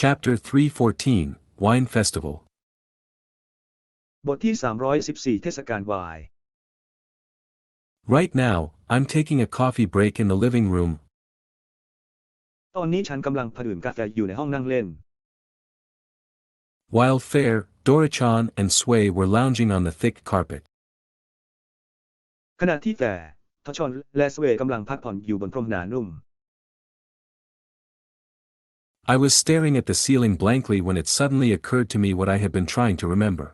Chapter 314, Wine Festival. บทที่314เทศกาลไวน์ Right now, I'm taking a coffee break in the living room. ตอนนี้ฉันกำลังดื่มกาแฟอยู่ในห้องนั่งเล่น While Fair, Dorichan and Sway were lounging on the thick carpet. ขณะที่แต่ทชอนและสเวย์กำลังพักผ่อนอยู่บนพรมหนานุ่ม I was staring at the ceiling blankly when it suddenly occurred to me what I had been trying to remember.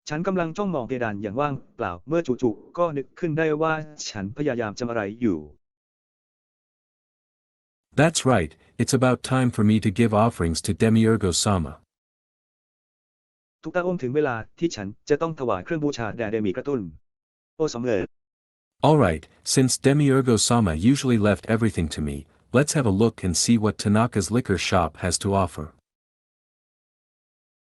ฉันกำลังจ้องมองเพดานอย่างว่างเปล่าเมื่อจู่ๆก็นึกขึ้นได้ว่าฉันพยายามจำอะไรอยู่ That's right, it's about time for me to give offerings to Demiurgo Sama. ทุกตาถึงเวลาที่ฉันจะต้องถวายเครื่องบูชาแด่เดมีกระตุ้นโอ้สมเด็จ Alright, since Demiurgo Sama usually left everything to me, let's have a look and see what Tanaka's liquor shop has to offer.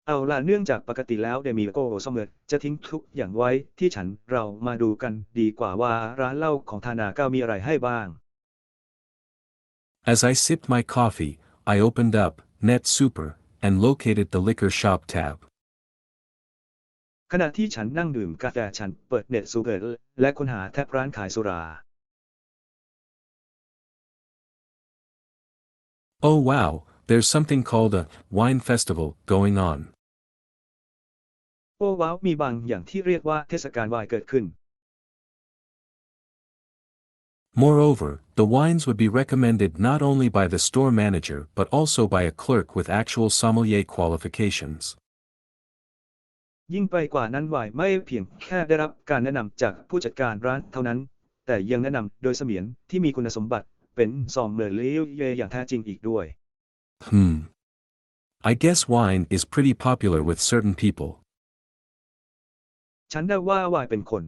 เอาล่ะเนื่องจากปกติแล้วเดมีโกสมเด็จจะทิ้งทุกอย่างไว้ที่ฉันเรามาดูกันดีกว่าว่าร้านเหล้าของธานาก้ามีอะไรให้บ้าง As I sipped my coffee, I opened up Net Super and located the liquor shop tab. ขณะที่ฉันนั่งดื่มกาแฟฉันเปิดเน็ตซูเปอร์และค้นหาแท็บร้านขายสุรา Oh wow, there's something called a wine festival going on. โอ้ว้าวมีบางอย่างที่เรียกว่าเทศกาลไวน์เกิดขึ้น Moreover, the wines would be recommended not only by the store manager but also by a clerk with actual sommelier qualifications. ยิ่งไปกว่านั้นไวน์ไม่เพียงแค่ได้รับการแนะนำจากผู้จัดการร้านเท่านั้นแต่ยังแนะนำโดยเสมียนที่มีคุณสมบัติเป็นซอมเมอเลียอย่างแท้จริงอีกด้วย I guess wine is pretty popular with certain people. ฉันได้ว่าไวน์เป็นคน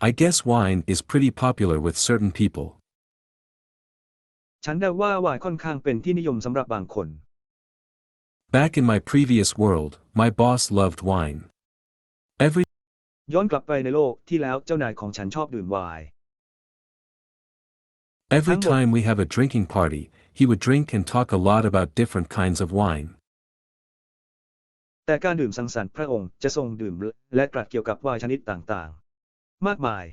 I guess wine is pretty popular with certain people. ฉันได้ว่าไวน์ค่อนข้างเป็นที่นิยมสำหรับบางคน Back in my previous world, my boss loved wine. Every ย้อนกลับไปในโลกที่แล้วเจ้านายของฉันชอบดื่มไวน์ time we have a drinking party, he would drink and talk a lot about different kinds of wine. แต่การดื่มสังสรรค์พระองค์จะทรงดื่มและตรัสเกี่ยวกับไวน์ชนิดต่างๆมากมาย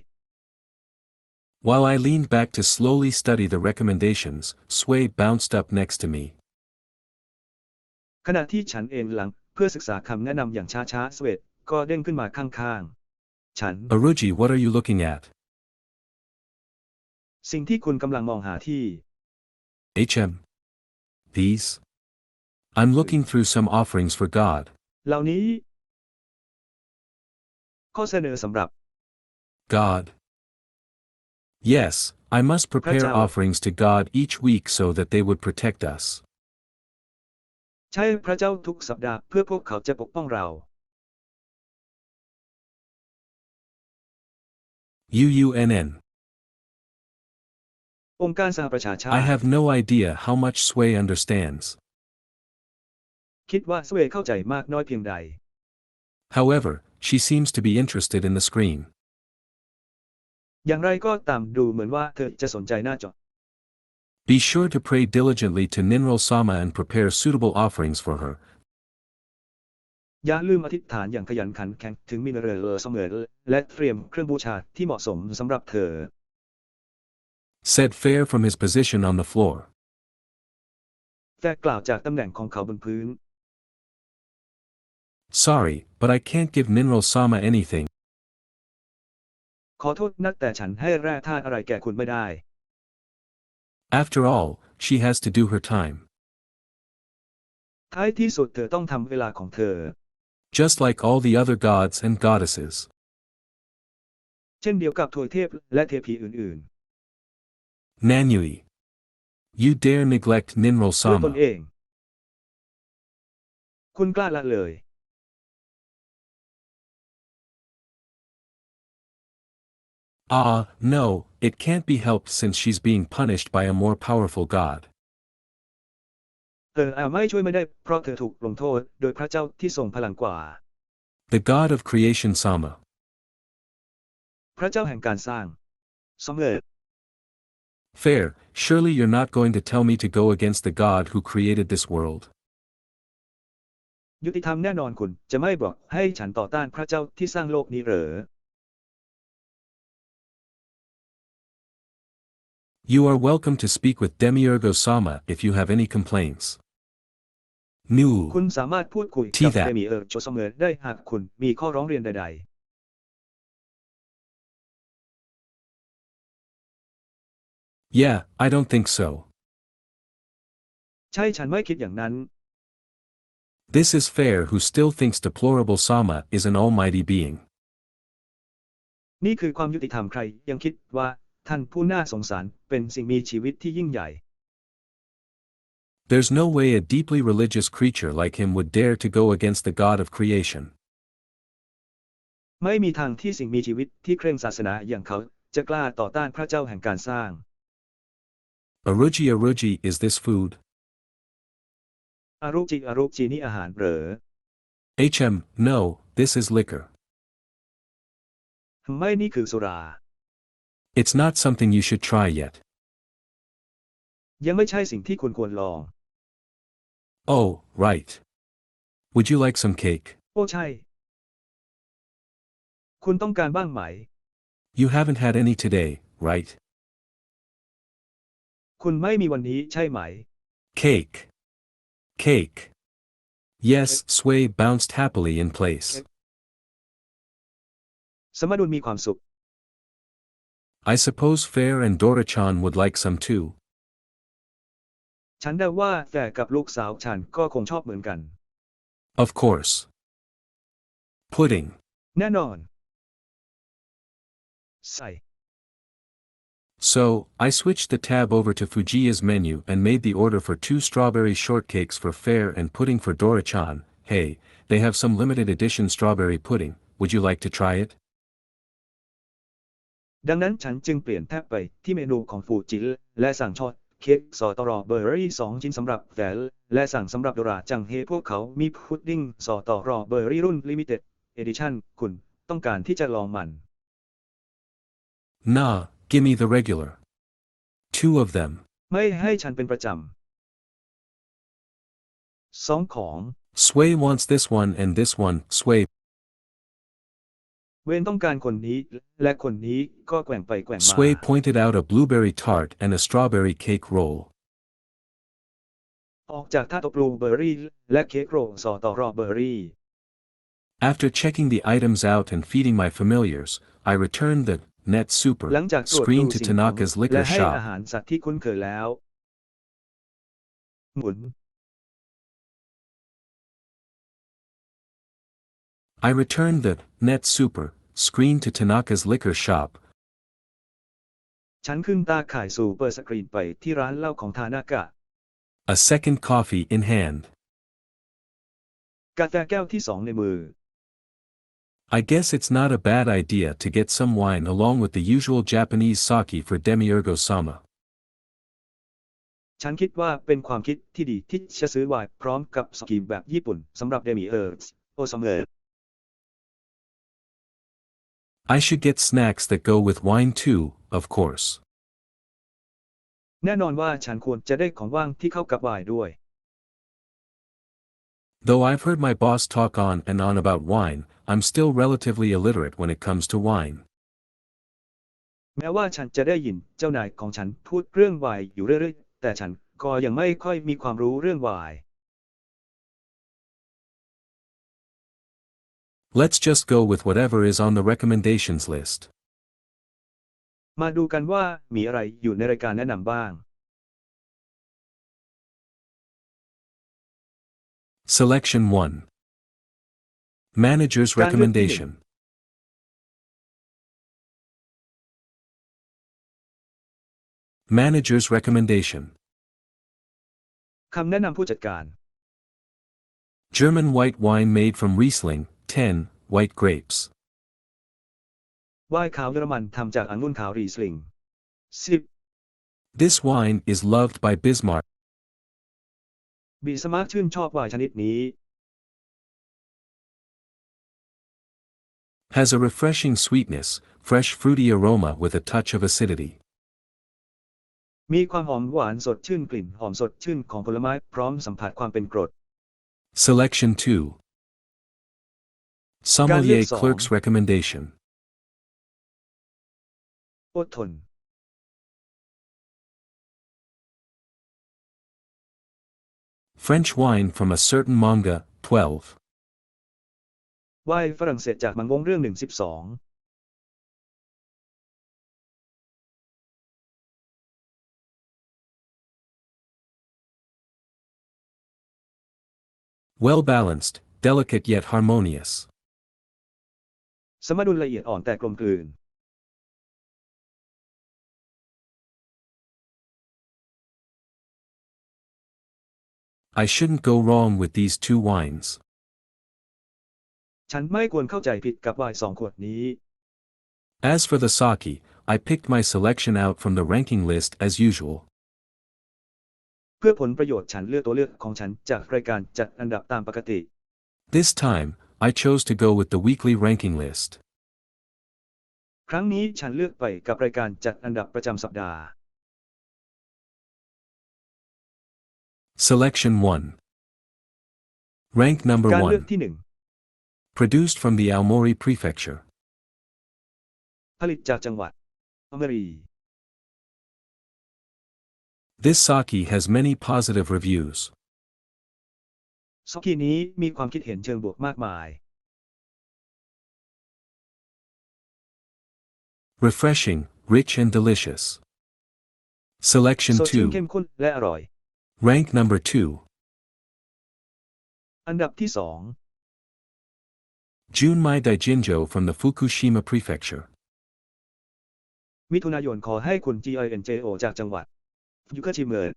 While I leaned back to slowly study the recommendations, Sway bounced up next to me. ขณะที่ฉันเอนหลังเพื่อศึกษาคำแนะนำอย่างช้าๆสเวตก็เด้งขึ้นมาข้างๆฉัน Aruji, what are you looking at? สิ่งที่คุณกำลังมองหาที่ These? I'm looking through some offerings for God. เหล่านี้ข้อเสนอสำหรับ God. Yes, I must prepare Pratao. offerings to God each week so that they would protect us. ใช่พระเจ้าทุกสัปดาห์เพื่อพวกเขาจะปกป้องเรา UUNN. องค์การสหประชาชา I ติ have no idea how much Sway understands. คิดว่าสเวย์เข้าใจมากน้อยเพียงใด However, she seems to be interested in the screen. อย่างไรก็ตามดูเหมือนว่าเธอจะสนใจหน้าจอ Be sure to pray diligently to Ninral Sama and prepare suitable offerings for her. อย่าลืมอธิษฐานอย่างขยันขันแข็งถึงมินเรอเสมอและเตรียมเครื่องบูชาที่เหมาะสมสำหรับเธอ Said Fair from his position on the floor. แต่กล่าวจากตำแหน่งของเขาบนพื้น Sorry, but I can't give Ninral Sama anything. ขอโทษนักแต่ฉันให้แร่ธาตุอะไรแก่คุณไม่ได้ After all, she has to do her time. ท้ายที่สุดเธอต้องทำเวลาของเธอ Just like all the other gods and goddesses. เช่นเดียวกับทวยเทพและเทพีอื่น Nanui. You dare neglect Ninral ๆด้วยตน Sama. เอง คุณกล้าละเลย No, it can't be helped since she's being punished by a more powerful god. ไม่ช่วยไม่ได้เพราะเธอถูกลงโทษโดยพระเจ้าที่ทรงพลังกว่า The god of creation Sama. พระเจ้าแห่งการสร้างสมเด็จ Fair, surely you're not going to tell me to go against the God who created this world. ยุติธรรมแน่นอนคุณจะไม่บอกให้ฉันต่อต้านพระเจ้าที่สร้างโลกนี้เหรอ You are welcome to speak with Demiurgo Sama if you have any complaints. Nu. คุณสามารถพูดคุย ที่ กับ that เดมิเออร์โจเสมอได้หากคุณมีข้อร้องเรียนใด Yeah, I don't think so. ๆ ใช่ฉันไม่คิดอย่างนั้น This is Fair who still thinks deplorable Sama is an almighty being. นี่คือความยุติธรรมใครยังคิดว่าท่านผู้น่าสงสารเป็นสิ่งมีชีวิตที่ยิ่งใหญ่ There's no way a deeply religious creature like him would dare to go against the God of creation. ไม่มีทางที่สิ่งมีชีวิตที่เคร่งศาสนาอย่างเขาจะกล้าต่อต้านพระเจ้าแห่งการสร้าง Aruji is this food? อารุจินี่อาหารเหรอ No, this is liquor. ไม่นี่คือสุรา It's not something you should try yet. ยังไม่ใช่สิ่งที่คุณควรลอง Oh, right. Would you like some cake? โอ้ใช่ คุณต้องการบ้างไหม You haven't had any today, right? คุณไม่มีวันนี้ใช่ไหม Cake. Cake. Yes, Sway bounced happily in place. สมดุลมีความสุข I suppose Fair and Dora-chan would like some too. ฉันเดาว่าแต่กับลูกสาวฉันก็คงชอบเหมือนกัน Of course. Pudding. แน่นอน ใส่ So, I switched the tab over to Fujiya's menu and made the order for 2 strawberry shortcakes for Fair and pudding for Dora-chan. Hey, they have some limited edition strawberry pudding, would you like to try it? ดังนั้นฉันจึงเปลี่ยนแทบไปที่เมนูของฟูจิและสั่งช็อตเค้กสตรอเบอรี่2 ชิ้นสำหรับแฟลและสั่งสำหรับโดราจังเฮพวกเขามีพุดดิ้งสตรอเบอรี่รุ่น Limited Edition คุณต้องการที่จะลองมัน Nah, gimme the regular. 2 of them. ไม่ให้ฉันเป็นประจำ2 ของ Sway wants this one and this one, Sway. เวนต้องการคนนี้และคนนี้ก็แกว่งไปแกว่งมา Sway pointed out a blueberry tart and a strawberry cake roll. ออกจากท่าตบลูเบอรี่และเค้กโรลสตรอเบอรี่ After checking the items out and feeding my familiars, I returned the net super หลังจากตรวจ screen ดู to สิ่งของ Tanaka's และ liquor ให้อา shop. หารสัตว์ที่คุ้นเคยแล้ว หมุน I returned the net super screen to Tanaka's liquor shop. ฉันขึ้นตาข่ายสู่เปิดสกรีนไปที่ร้านเหล้าของทานากะ A second coffee in hand. กาแฟแก้วที่2ในมือ I guess it's not a bad idea to get some wine along with the usual Japanese sake for Demiurgo Sama. ฉันคิดว่าเป็นความคิดที่ดีที่จะซื้อไวน์พร้อมกับสกีแบบญี่ปุ่นสำหรับเดมิเออร์โอซัมเออร์ I should get snacks that go with wine too, of course. แน่นอนว่าฉันควรจะได้ของว่างที่เข้ากับไวน์ด้วย Though I've heard my boss talk on and on about wine, I'm still relatively illiterate when it comes to wine. แม้ว่าฉันจะได้ยินเจ้านายของฉันพูดเรื่องไวน์อยู่เรื่อยๆแต่ฉันก็ยังไม่ค่อยมีความรู้เรื่องไวน์ Let's just go with whatever is on the recommendations list. มาดูกันว่ามีอะไรอยู่ในรายการแนะนำบ้าง Selection 1. Manager's recommendation. Manager's recommendation. คำแนะนำผู้จัดการ German white wine made from Riesling, 10, white grapes. ไวน์ขาวเยอรมันทำจากองุ่นขาวรีสลิง 10 This wine is loved by Bismarck. บิสมาร์กชื่นชอบไวน์ชนิดนี้ Has a refreshing sweetness, fresh fruity aroma with a touch of acidity. มีความหอมหวานสดชื่นกลิ่นหอมสดชื่นของผลไม้พร้อมสัมผัสความเป็นกรด Selection 2. Sommelier song. Clerk's recommendation. อดทน French wine from a certain manga, 12. ไวน์ฝรั่งเศสจากมังงะเรื่อง12 Well balanced, delicate yet harmonious. สมดุลละเอียดอ่อนแต่กลมกลืน I shouldn't go wrong with these two wines. ฉันไม่ควรเข้าใจผิดกับไวน์2 ขวดนี้ As for the sake, I picked my selection out from the ranking list as usual. เพื่อผลประโยชน์ฉันเลือกตัวเลือกของฉันจากรายการจัดอันดับตามปกติ This time, I chose to go with the weekly ranking list. ครั้งนี้ฉันเลือกไปกับรายการจัดอันดับประจำสัปดาห์ Selection 1. Rank number การเลือก 1. ที่ Produced from the Aomori Prefecture. 1 ผลิตจากจังหวัดอเมรี This sake has many positive reviews. ซอกินี้มีความคิดเห็นเชิงบวกมากมาย Refreshing, rich and delicious. Selection สดชื่นเข้ม 2. ข้นและอร่อย Rank number 2. อันดับที่ Junmai Daijinjo from the Fukushima Prefecture. 2 มิถุนายนขอให้คุณ GINJO จากจังหวัดยุคาชิเมะ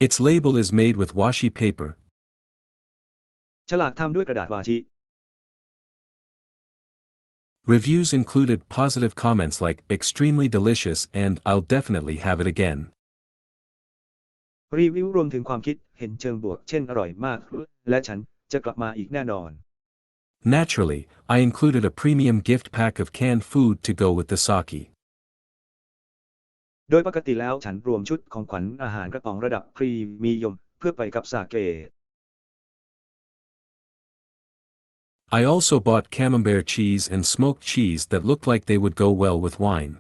Its label is made with washi paper. ฉลากทำด้วยกระดาษวาชิ Reviews included positive comments like extremely delicious and I'll definitely have it again. รีวิวรวมถึงความคิดเห็นเชิงบวกเช่นอร่อยมากและฉันจะกลับมาอีกแน่นอน Naturally, I included a premium gift pack of canned food to go with the sake. โดยปกติแล้วฉันรวมชุดของขวัญอาหารกระป๋องระดับพรีเมียมเพื่อไปกับสาเก I also bought camembert cheese and smoked cheese that looked like they would go well with wine.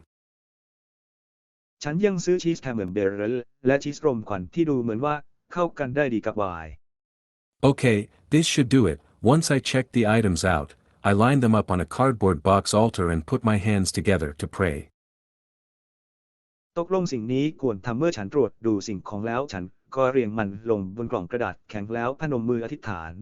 ฉันยังซื้อชีสแคมเบอร์เบรและชีสรมควันที่ดูเหมือนว่าเข้ากันได้ดีกับไวน์ Okay, this should do it. Once I checked the items out, I lined them up on a cardboard box altar and put my hands together to pray. ตกลงสิ่งนี้ควรทำเมื่อฉันตรวจดูสิ่งของแล้วฉันก็เรียงมันลงบนกล่องกระดาษแข็งแล้วพนมมืออธิษฐาน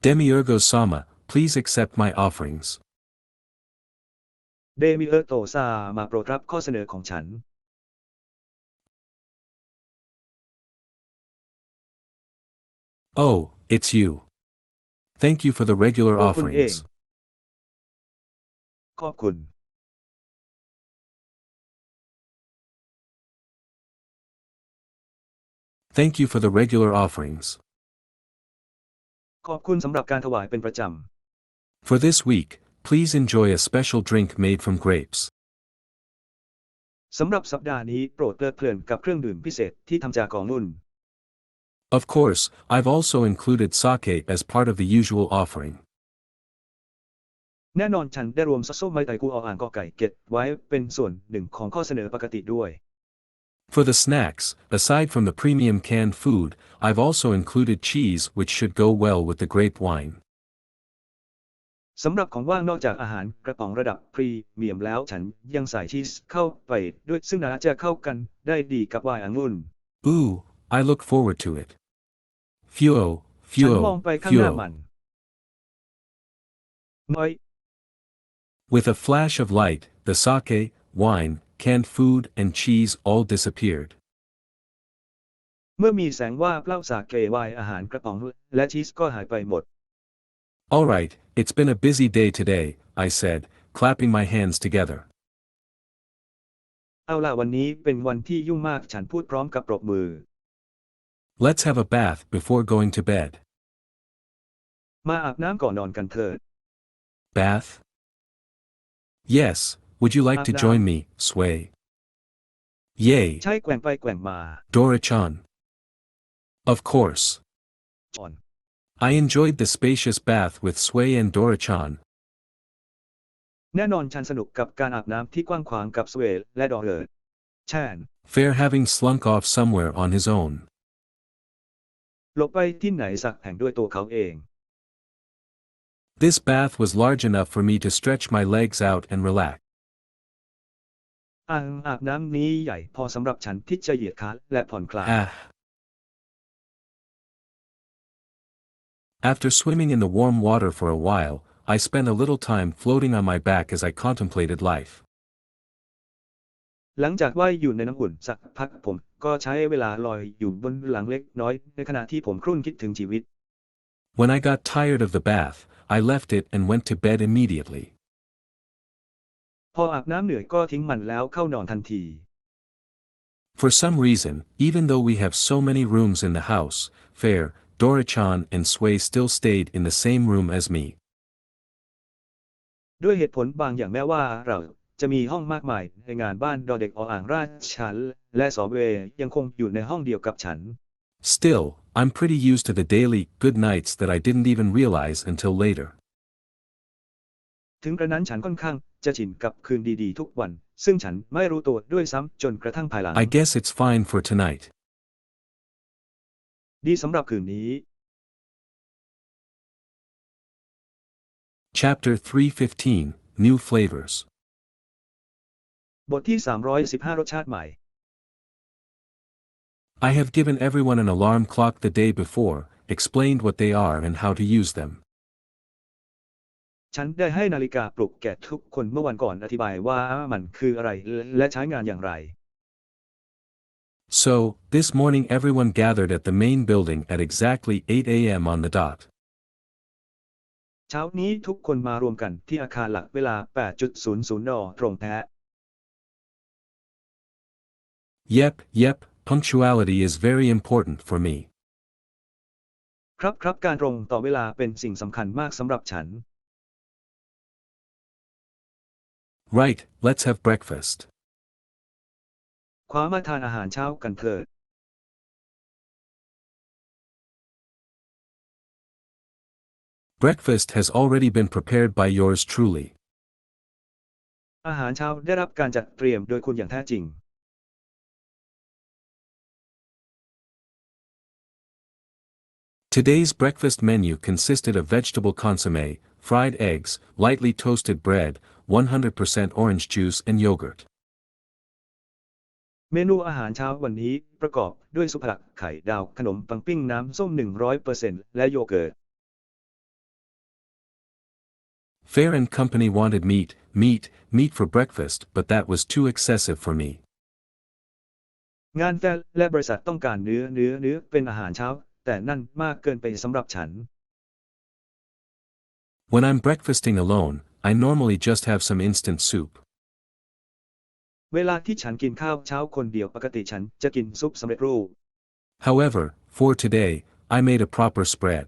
Demiurgo Sama, please accept my offerings. เดมิเอโตซามาโปรดรับข้อเสนอของฉัน Oh, it's you. Thank you for the regular ตัวคุณเอง offerings. ขอบคุณ Thank you for the regular offerings. ขอบคุณสำหรับการถวายเป็นประจ For this week, please enjoy a special drink made from grapes. ำสำหรับสัปดาห์นี้โปรดเพลิดเพลินกับเครื่องดื่มพิเศษที่ทำจากองุ่น Of course, I've also included sake as part of the usual offering. แน่นอนฉันได้รวมซอสส้มไม้ไตกูออ่างกอไก่เก็ตไว้เป็นส่วนหนึ่งของข้อเสนอปกติด้วย For the snacks, aside from the premium canned food, I've also included cheese which should go well with the grape wine. สำหรับของว่างนอกจากอาหารกระป๋องระดับพรีเมียมแล้วฉันยังใส่ชีสเข้าไปด้วยซึ่งน่าจะเข้ากันได้ดีกับไวน์องุ่น Ooh, I look forward to it. Fuo, ฉันมอง fuo, ไปข้างหน้ามัน fuo. น้อย With a flash of light, the sake, wine, canned food and cheese all disappeared. เมื่อมีแสงว่าบเหล้าสาเกไวน์อาหารกระป๋องและชีสก็หายไปหมด Alright, it's been a busy day today, I said, clapping my hands together. เอาล่ะวันนี้เป็นวันที่ยุ่งมากฉันพูดพร้อมกับปรบมือ Let's have a bath before going to bed. มาอาบน้ำก่อนนอนกันเถิด Bath? Yes, would you like to Now. join me, Sway? Yay, ใช้แกว่งไปแกว่งมา Dora-chan. Of course. จอน I enjoyed the spacious bath with Sway and Dora-chan. แน่นอนฉันสนุกกับการอาบน้ำที่กว้างขวางกับสเวลและดอเรอร์แชน Fair having slunk off somewhere on his own. หลบไปที่ไหนสักแห่งด้วยตัวเขาเอง This bath was large enough for me to stretch my legs out and relax. อ่างอาบน้ำนี้ใหญ่พอสำหรับฉันที่จะเหยียดขาและผ่อนคลาย Ah. After swimming in the warm water for a while, I spent a little time floating on my back as I contemplated life. หลังจากว่ายอยู่ในน้ำอุ่นสักพักผมก็ใช้เวลาลอยอยู่บนหลังเล็กน้อยในขณะที่ผมครุ่นคิดถึงชีวิต When I got tired of the bath, I left it and went to bed immediately. พออาบน้ำเหนื่อยก็ทิ้งมันแล้วเข้านอนทันที For some reason, even though we have so many rooms in the house, Fair, Dora-chan and Sway still stayed in the same room as me. ด้วยเหตุผลบางอย่างแม้ว่าเราจะมีห้องมากมายในงานบ้านดอเด็กออ่างราชฉันและสอเวยังคงอยู่ในห้องเดียวกับฉัน Still, I'm pretty used to the daily good nights that I didn't even realize until later. ถึงกระนั้นฉันค่อนข้างจะชินกับคืนดีๆทุกวันซึ่งฉันไม่รู้ตัวด้วยซ้ำจนกระทั่งภายหลัง I guess it's fine for tonight. ดีสำหรับคืนนี้ Chapter 315, New Flavors. บทที่315รสชาติใหม่ I have given everyone an alarm clock the day before, explained what they are and how to use them. ฉันได้ให้นาฬิกาปลุกแก่ทุกคนเมื่อวันก่อนอธิบายว่ามันคืออะไรและใช้งานอย่างไร So, this morning everyone gathered at the main building at exactly 8 a.m. on the dot. เช้านี้ทุกคนมารวมกันที่อาคารหลักเวลา 8:00 น.ตรงแท้ Yep, punctuality is very important for me. ครับการตรงต่อเวลาเป็นสิ่งสำคัญมากสำหรับฉัน Right, let's have breakfast. คว้ามาทานอาหารเช้ากันเถิด Breakfast has already been prepared by yours truly. อาหารเช้าได้รับการจัดเตรียมโดยคุณอย่างแท้จริง Today's breakfast menu consisted of vegetable consommé, fried eggs, lightly toasted bread, 100% orange juice and yogurt. เมนูอาหารเช้าวันนี้ประกอบด้วยซุปผักไข่ดาวขนมปังปิ้งน้ำส้ม 100% และโยเกิร์ต Fair and company wanted meat for breakfast, but that was too excessive for me. งานแฟร์และบริษัทต้องการเนื้อเป็นอาหารเช้าแต่นั่นมากเกินไปสำหรับฉัน When I'm breakfasting alone, I normally just have some instant soup. เวลาที่ฉันกินข้าวเช้าคนเดียวปกติฉันจะกินซุปสำเร็จรูป However, for today, I made a proper spread.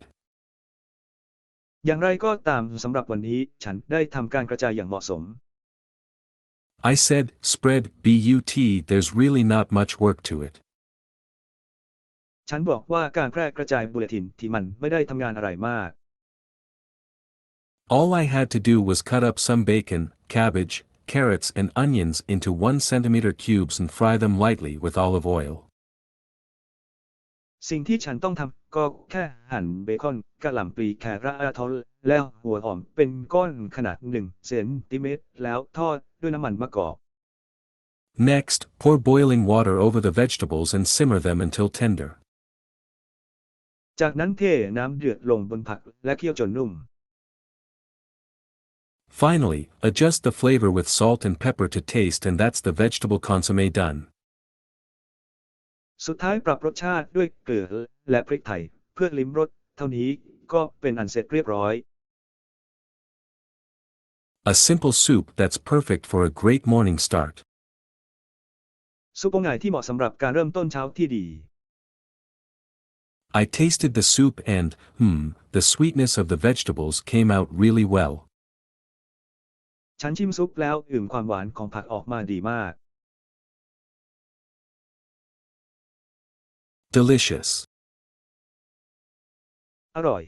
อย่างไรก็ตามสำหรับวันนี้ฉันได้ทำการกระจายอย่างเหมาะสม I said, spread, but there's really not much work to it. ฉันบอกว่าการแพร่กระจายบุลเลตินที่มันไม่ได้ทำงานอะไรมาก All I had to do was cut up some bacon, cabbage, carrots and onions into 1 centimeter cubes and fry them lightly with olive oil. สิ่งที่ฉันต้องทำก็แค่หั่นเบคอนกะหล่ำปลีแครอทและหัวหอมเป็นก้อนขนาด1 เซนติเมตรแล้วทอดด้วยน้ำมันมะกอก Next, pour boiling water over the vegetables and simmer them until tender. จากนั้นเทน้ำเดือดลงบนผักและเคี่ยวจนนุ่ม Finally, adjust the flavor with salt and pepper to taste and that's the vegetable consommé done. สุดท้ายปรับรสชาติด้วยเกลือและพริกไทยเพื่อลิ้มรสเท่านี้ก็เป็นอันเสร็จเรียบร้อย A simple soup that's perfect for a great morning start. ซุปโป่งไก่ที่เหมาะสำหรับการเริ่มต้นเช้าที่ดี I tasted the soup and, the sweetness of the vegetables came out really well. ฉันชิมซุปแล้วความหวานของผักออกมาดีมาก Delicious. อร่อย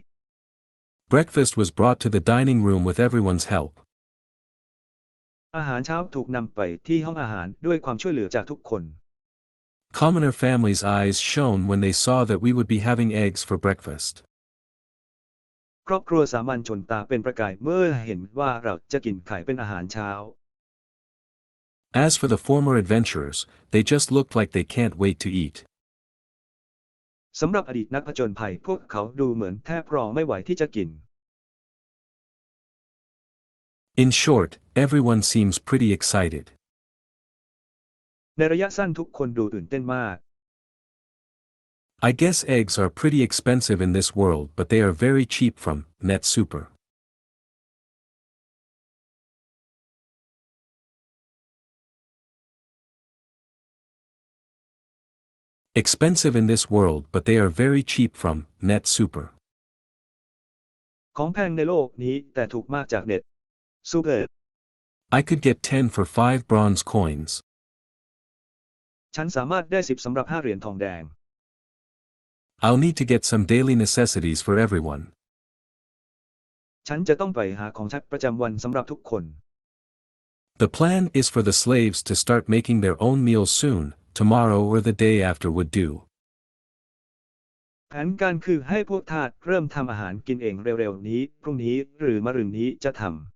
Breakfast was brought to the dining room with everyone's help. อาหารเช้าถูกนำไปที่ห้องอาหารด้วยความช่วยเหลือจากทุกคน Commoner families' eyes shone when they saw that we would be having eggs for breakfast. ครอบครัวสามัญชนตาเป็นประกายเมื่อเห็นว่าเราจะกินไข่เป็นอาหารเช้า As for the former adventurers, they just looked like they can't wait to eat. สำหรับอดีตนักผจญภัยพวกเขาดูเหมือนแทบรอไม่ไหวที่จะกิน In short, everyone seems pretty excited. ในระยะสั้นทุกคนดูตื่นเต้นมาก I guess eggs are pretty expensive in this world, but they are very cheap from Net Super. Expensive in this world, but they are very cheap from Net Super. ของแพงในโลกนี้แต่ถูกมากจากเน็ตซูเปอร์ I could get 10 for 5 bronze coins. ฉันสามารถได้10สำหรับ5เหรียญทองแดง I'll need to get some daily necessities for everyone. ฉันจะต้องไปหาของใช้ประจำวันสำหรับทุกคน The plan is for the slaves to start making their own meals soon, tomorrow or the day after would do. แผนการคือให้พวกทาสเริ่มทำอาหารกินเองเร็วๆนี้พรุ่งนี้หรือมะรืนนี้จะทำ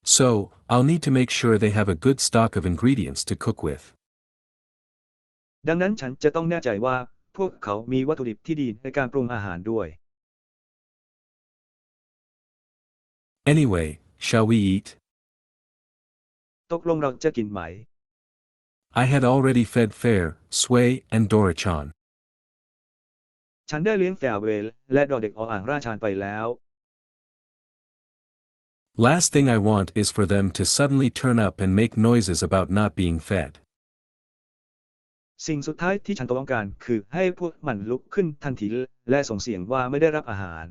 So, I'll need to make sure they have a good stock of ingredients to cook with. ดังนั้นฉันจะต้องแน่ใจว่าพวกเขามีวัตถุดิบที่ดีในการปรุงอาหารด้วย Anyway, shall we eat? ตกลงเราจะกินไหม I had already fed Fair, Sway, and Dorichan. ฉันได้เลี้ยงแฟร์เวลและดอเด็กออ่างราชาญไปแล้ว Last thing I want is for them to suddenly turn up and make noises about not being fed. สิ่งสุดท้ายที่ฉันต้องการคือให้พวกมันลุกขึ้นทันทีและส่งเสียงว่าไม่ได้รับอาหาร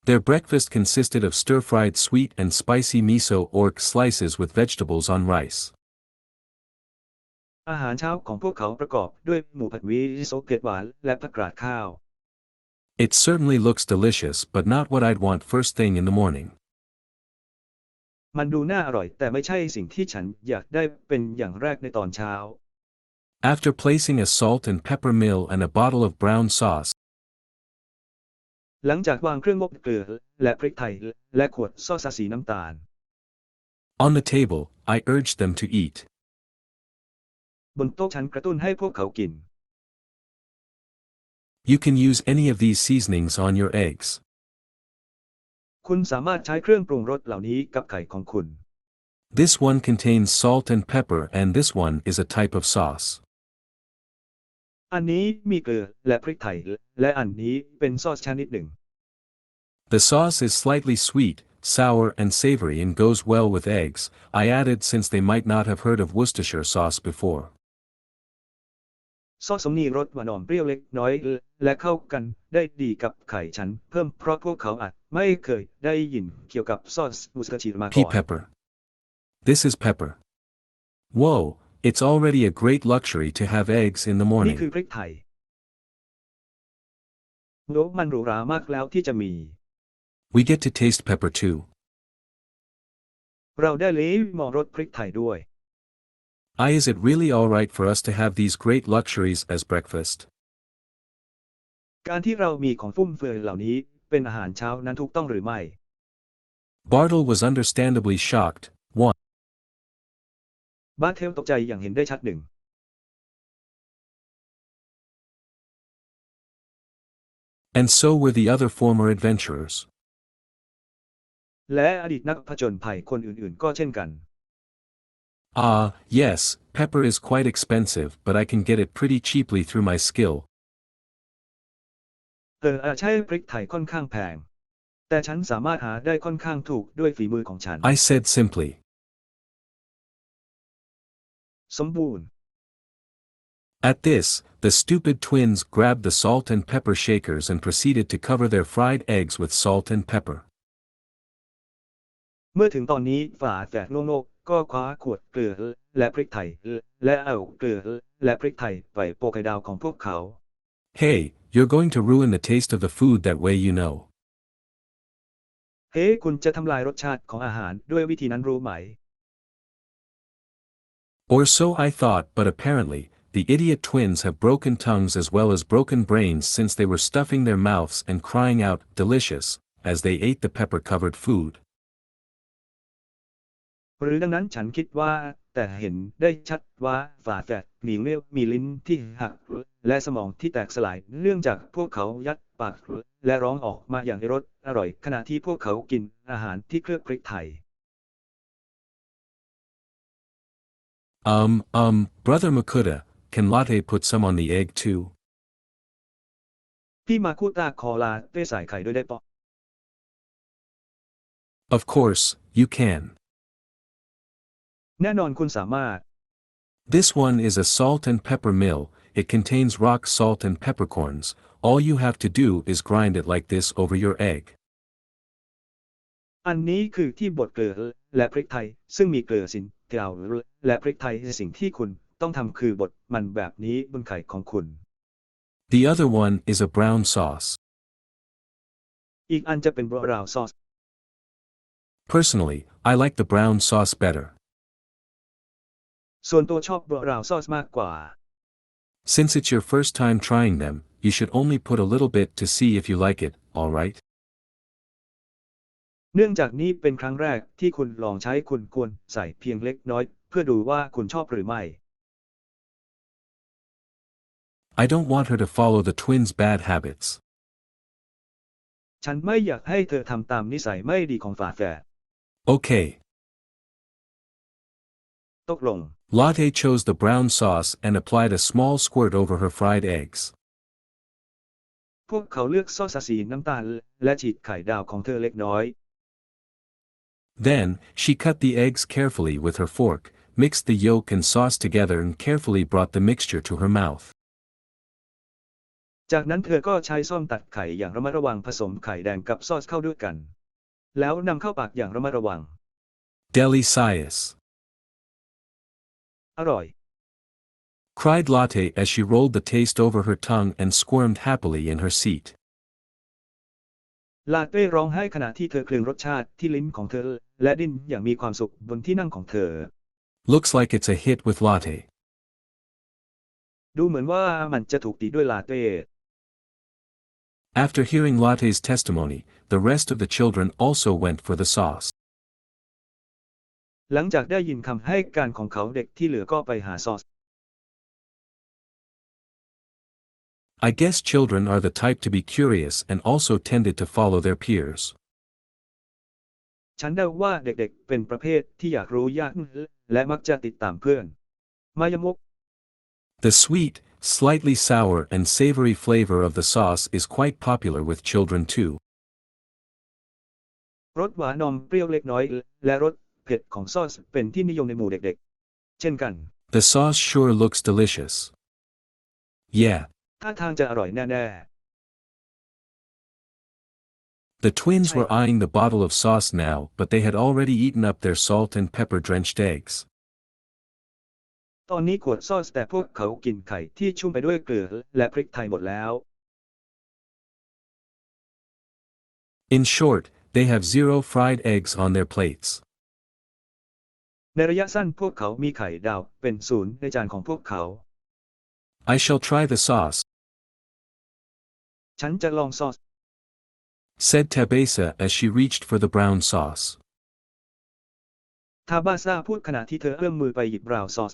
Their breakfast consisted of stir-fried sweet and spicy miso orc slices with vegetables on rice. อาหารเช้าของพวกเขาประกอบด้วยหมูผัดวิโซเกตหวานและผักกาดข้าว It certainly looks delicious, but not what I'd want first thing in the morning. มันดูน่าอร่อยแต่ไม่ใช่สิ่งที่ฉันอยากได้เป็นอย่างแรกในตอนเช้า After placing a salt and pepper mill and a bottle of brown sauce, หลังจากวางเครื่องอบเกลือและพริกไทยและขวดซอสสีน้ำตาล on the table, I urged them to eat. บนโต๊ะฉันกระตุ้นให้พวกเขากิน You can use any of these seasonings on your eggs. คุณสามารถใช้เครื่องปรุงรสเหล่านี้กับไข่ของคุณ This one contains salt and pepper and this one is a type of sauce. อันนี้มีเกลือและพริกไทยและอันนี้เป็นซอสชนิดหนึ่ง The sauce is slightly sweet, sour and savory and goes well with eggs, I added since they might not have heard of Worcestershire sauce before. ซอสมีรสหวานเปรี้ยวเล็กน้อยและเข้ากันได้ดีกับไข่ฉันเพิ่มเพราะพวกเขาอาจไม่เคยได้ยินเกี่ยวกับซอสวูสเตอร์ชีร์มาก่อน Pepper. This is pepper. Whoa, it's already a great luxury to have eggs in the นี่คือ morning. พริกไทยโน้มันหรูหรามากแล้วที่จะมี We get to taste pepper too. เราได้ลิ้มรสพริกไทยด้วย Is it really alright for us to have these great luxuries as breakfast? การที่เรามีของฟุ่มเฟือยเหล่านี้เป็นอาหารเช้านั้นถูกต้องหรือไม่ Bartle was understandably shocked. 1. บาร์เทลตกใจอย่างเห็นได้ชัดหนึ่ง And so were the other former adventurers. และอดีตนักผจญภัยคนอื่นๆก็เช่นกัน Yes, pepper is quite expensive, but I can get it pretty cheaply through my skill. ใช่พริกไทยค่อนข้างแพง แต่ฉันสามารถหาได้ค่อนข้างถูกด้วยฝีมือของฉัน I said simply. สมบูรณ์ At this, the stupid twins grabbed the salt and pepper shakers and proceeded to cover their fried eggs with salt and pepper. เมื่อถึงตอนนี้ฝาแฝดโง่ๆก็คว้าขวดเกลือและพริกไทยและเอาเกลือและพริกไทยไปโปะไข่ดาวของพวกเขา Hey, you're going to ruin the taste of the food that way, you know. เฮ้คุณจะทำลายรสชาติของอาหารด้วยวิธีนั้นรู้ไหม Or so I thought, but apparently, the idiot twins have broken tongues as well as broken brains since they were stuffing their mouths and crying out, delicious, as they ate the pepper-covered food. หรือดังนั้นฉันคิดว่าแต่เห็นได้ชัดว่าฝาแฝดมีลิ้นที่หักและสมองที่แตกสลายเนื่องจากพวกเขายัดปากและร้องออกมาอย่างอร่อยขณะที่พวกเขากินอาหารที่เคลือบพริกไทย Brother Makuta, can latte put some on the egg too? พี่มาคูตาคอลาเต้ใส่ไข่ด้วยได้ปะ Of course, you can. แน่นอนคุณสามารถ This one is a salt and pepper mill. It contains rock salt and peppercorns. All you have to do is grind it like this over your egg. อันนี้คือที่บดเกลือและพริกไทยซึ่งมีเกลือสินเกลาและพริกไทยสิ่งที่คุณต้องทำคือบดมันแบบนี้บนไข่ของคุณ The other one is a brown sauce. อีกอันจะเป็นบราวน์ซอส Personally, I like the brown sauce better. ส่วนตัวชอบบราวน์ซอสมากกว่า Since it's your first time trying them, you should only put a little bit to see if you like it, alright? เนื่องจากนี้เป็นครั้งแรกที่คุณลองใช้คุณควรใส่เพียงเล็กน้อยเพื่อดูว่าคุณชอบหรือไม่ I don't want her to follow the twins' bad habits. ฉันไม่อยากให้เธอทำตามนิสัยไม่ดีของฝาแฝด Okay. ตกลง Latte chose the brown sauce and applied a small squirt over her fried eggs. พวกเขาเลือกซอสสีน้ำตาลและฉีดไข่ดาวของเธอเล็กน้อย Then, she cut the eggs carefully with her fork, mixed the yolk and sauce together and carefully brought the mixture to her mouth. จากนั้นเธอก็ใช้ส้อมตัดไข่อย่างระมัดระวังผสมไข่แดงกับซอสเข้าด้วยกัน แล้วนำเข้าปากอย่างระมัดระวัง Delicious! อร่อย Cried Latte as she rolled the taste over her tongue and squirmed happily in her seat. ลาเต้ร้องไห้ขณะที่เธอคลึงรสชาติที่ลิ้นของเธอและดิ้นอย่างมีความสุขบนที่นั่งของเธอ Looks like it's a hit with Latte. ดูเหมือนว่ามันจะถูกตีด้วยลาเต้ After hearing Latte's testimony, the rest of the children also went for the sauce. หลังจากได้ยินคำให้การของเขาเด็กที่เหลือก็ไปหาซอส I guess children are the type to be curious and also tended to follow their peers. ฉันเดาว่าเด็กๆเป็นประเภทที่อยากรู้ยากและมักจะติดตามเพื่อน มายมุก The sweet, slightly sour and savory flavor of the sauce is quite popular with children too. รสหวานนมเปรี้ยวเล็กน้อยและรสเผ็ดของซอสเป็นที่นิยมในหมู่เด็กๆ เช่นกัน The sauce sure looks delicious. Yeah. ท่าทางจะอร่อยแน่ๆ The twins were eyeing the bottle of sauce now, but they had already eaten up their salt and pepper-drenched eggs. ตอนนี้ขวดซอสแต่พวกเขากินไข่ที่ชุ่มไปด้วยเกลือและพริกไทยหมดแล้ว In short, they have 0 fried eggs on their plates. ในระยะสั้นพวกเขามีไข่ดาวเป็นศูนย์ในจานของพวกเขา I shall try the sauce, ฉันจะลองซอส said Tabesa as she reached for the brown sauce. ทาบาซาพูดขณะที่เธอเอื้อมมือไปหยิบบราวน์ซอส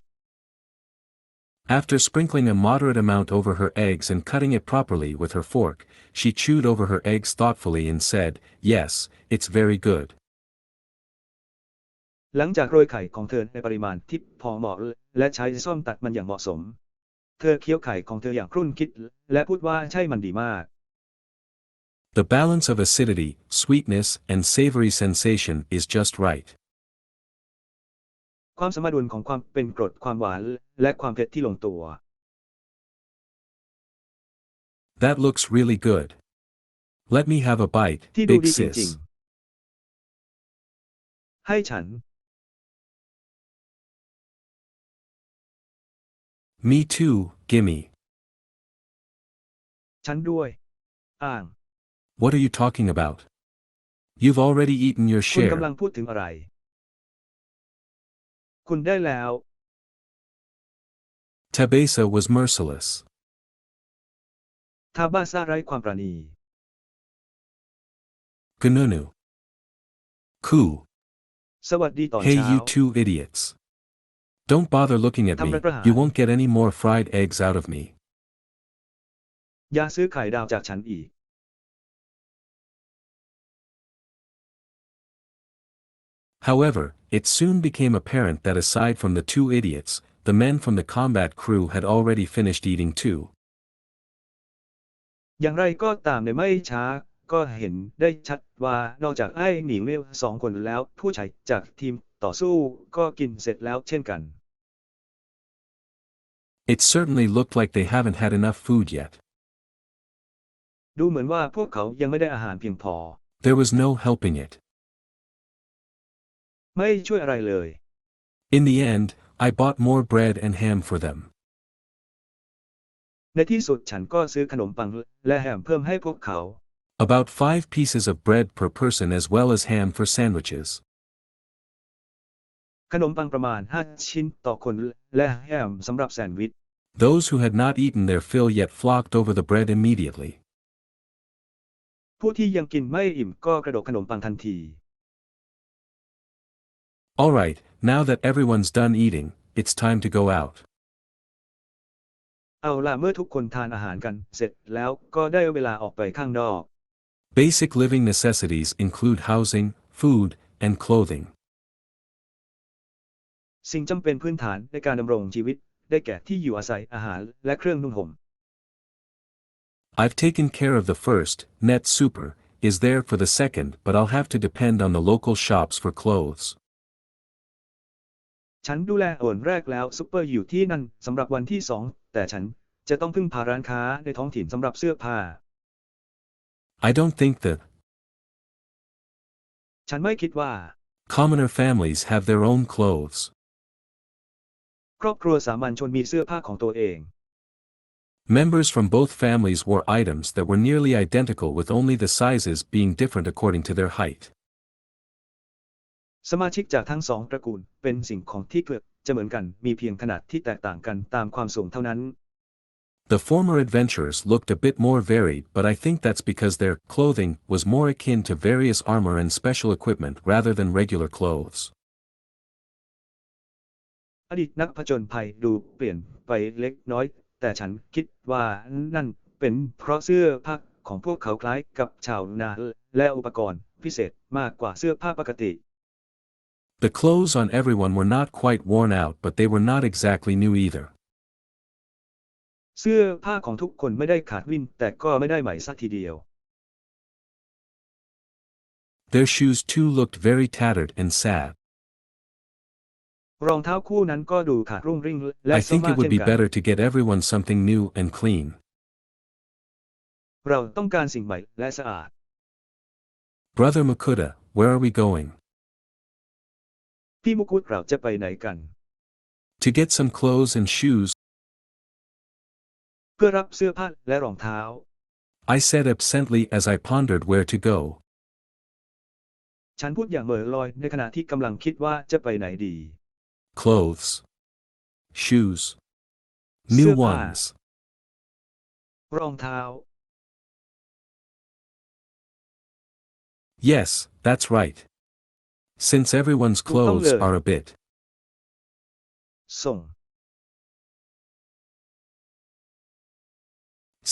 After sprinkling a moderate amount over her eggs and cutting it properly with her fork, she chewed over her eggs thoughtfully and said, "Yes, it's very good." หลังจากโรยไข่ของเธอในปริมาณที่พอเหมาะและใช้ส้อมตัดมันอย่างเหมาะสม เธอเคี้ยวไข่ของเธออย่างครุ่นคิดและพูดว่าใช่มันดีมาก The balance of acidity, sweetness, and savory sensation is just right. ความสมดุลของความเป็นกรดความหวานและความเผ็ดที่ลงตัว That looks really good. Let me have a bite, ที่ดู big ดีจริง sis. ๆ ให้ฉัน Me too, gimme. ฉันด้วย อ่าง What are you talking about? You've already eaten your คุณกำลั share. งพูดถึงอะไร คุณได้แล้ว Tabesa was merciless. ทาบาซ่าไร้ความปราณี Gununu. Coo. สวัสดีตอน Hey เช้า you two idiots. Don't bother looking at me, you won't get any more fried eggs out of me. อย่าซื้อไข่ดาวจากฉันอีก However, it soon became apparent that aside from the two idiots, the men from the combat crew had already finished eating too. อย่างไรก็ตามในไม่ช้าก็เห็นได้ชัดว่านอกจากไอ้หนิงเลี้ยวสองคนแล้วผู้ชายจากทีมต่อสู้ก็กินเสร็จแล้วเช่นกัน It certainly looked like they haven't had enough food yet. ดูเหมือนว่าพวกเขายังไม่ได้อาหารเพียงพอ There was no helping it. ไม่ช่วยอะไรเลย In the end, I bought more bread and ham for them. ในที่สุดฉันก็ซื้อขนมปังและแฮมเพิ่มให้พวกเขา About 5 pieces of bread per person as well as ham for sandwiches. ขนมปังประมาณ5ชิ้นต่อคนและแฮมสำหรับแซนด์วิช Those who had not eaten their fill yet flocked over the bread immediately. ผู้ที่ยังกินไม่อิ่มก็กระโดดขนมปังทันที Alright, now that everyone's done eating, it's time to go out. เอาล่ะเมื่อทุกคนทานอาหารกันเสร็จแล้วก็ได้เวลาออกไปข้างนอก Basic living necessities include housing, food, and clothing. สิ่งจำเป็นพื้นฐานในการดำรงชีวิตได้แก่ที่อยู่อาศัยอาหารและเครื่องนุ่งห่ม I've taken care of the first, net super, is there for the second but I'll have to depend on the local shops for clothes. ฉันดูแลส่วนแรกแล้วซุปเปอร์อยู่ที่นั่นสำหรับวันที่2แต่ฉันจะต้องพึ่งพาร้านค้าในท้องถิ่นสำหรับเสื้อผ้า I don't think that ฉันไม่คิดว่า commoner families have their own clothes. ครอบครัวสามัญชนมีเสื้อผ้าของตัวเอง Members from both families wore items that were nearly identical with only the sizes being different according to their height. สมาชิกจากทั้งสองตระกูลเป็นสิ่งของที่เกือบจะเหมือนกันมีเพียงขนาดที่แตกต่างกันตามความสูงเท่านั้น The former adventurers looked a bit more varied but I think that's because their clothing was more akin to various armor and special equipment rather than regular clothes. อดีตนักผจญภัยดูเปลี่ยนไปเล็กน้อยแต่ฉันคิดว่านั่นเป็นเพราะเสื้อผ้าของพวกเขาคล้ายกับชาวนาและอุปกรณ์พิเศษมากกว่าเสื้อผ้าปกติ The clothes on everyone were not quite worn out but they were not exactly new either. เสื้อผ้าของทุกคนไม่ได้ขาดวิ่นแต่ก็ไม่ได้ใหม่สักทีเดียว Their shoes too looked very tattered and sad. รองเท้าคู่นั้นก็ดูขาดรุ่งริ่งและ I โซม think มา it เช่ would น be กัน better to get everyone something new and clean. เราต้องการสิ่งใหม่และสะอาด Brother Makuta, where are we going? พี่มุกุดเราจะไปไหนกัน To get some clothes and shoes. เพื่อรับเสื้อผ้าและรองเท้า I said absently as I pondered where to go. ฉันพูดอย่างเหม่อลอยในขณะที่กำลังคิดว่าจะไปไหนดี Clothes. Shoes. Newสื้อผ้า ones. รองเท้า Yes, that's right. Since everyone's clothes le. are a bit. ส่ง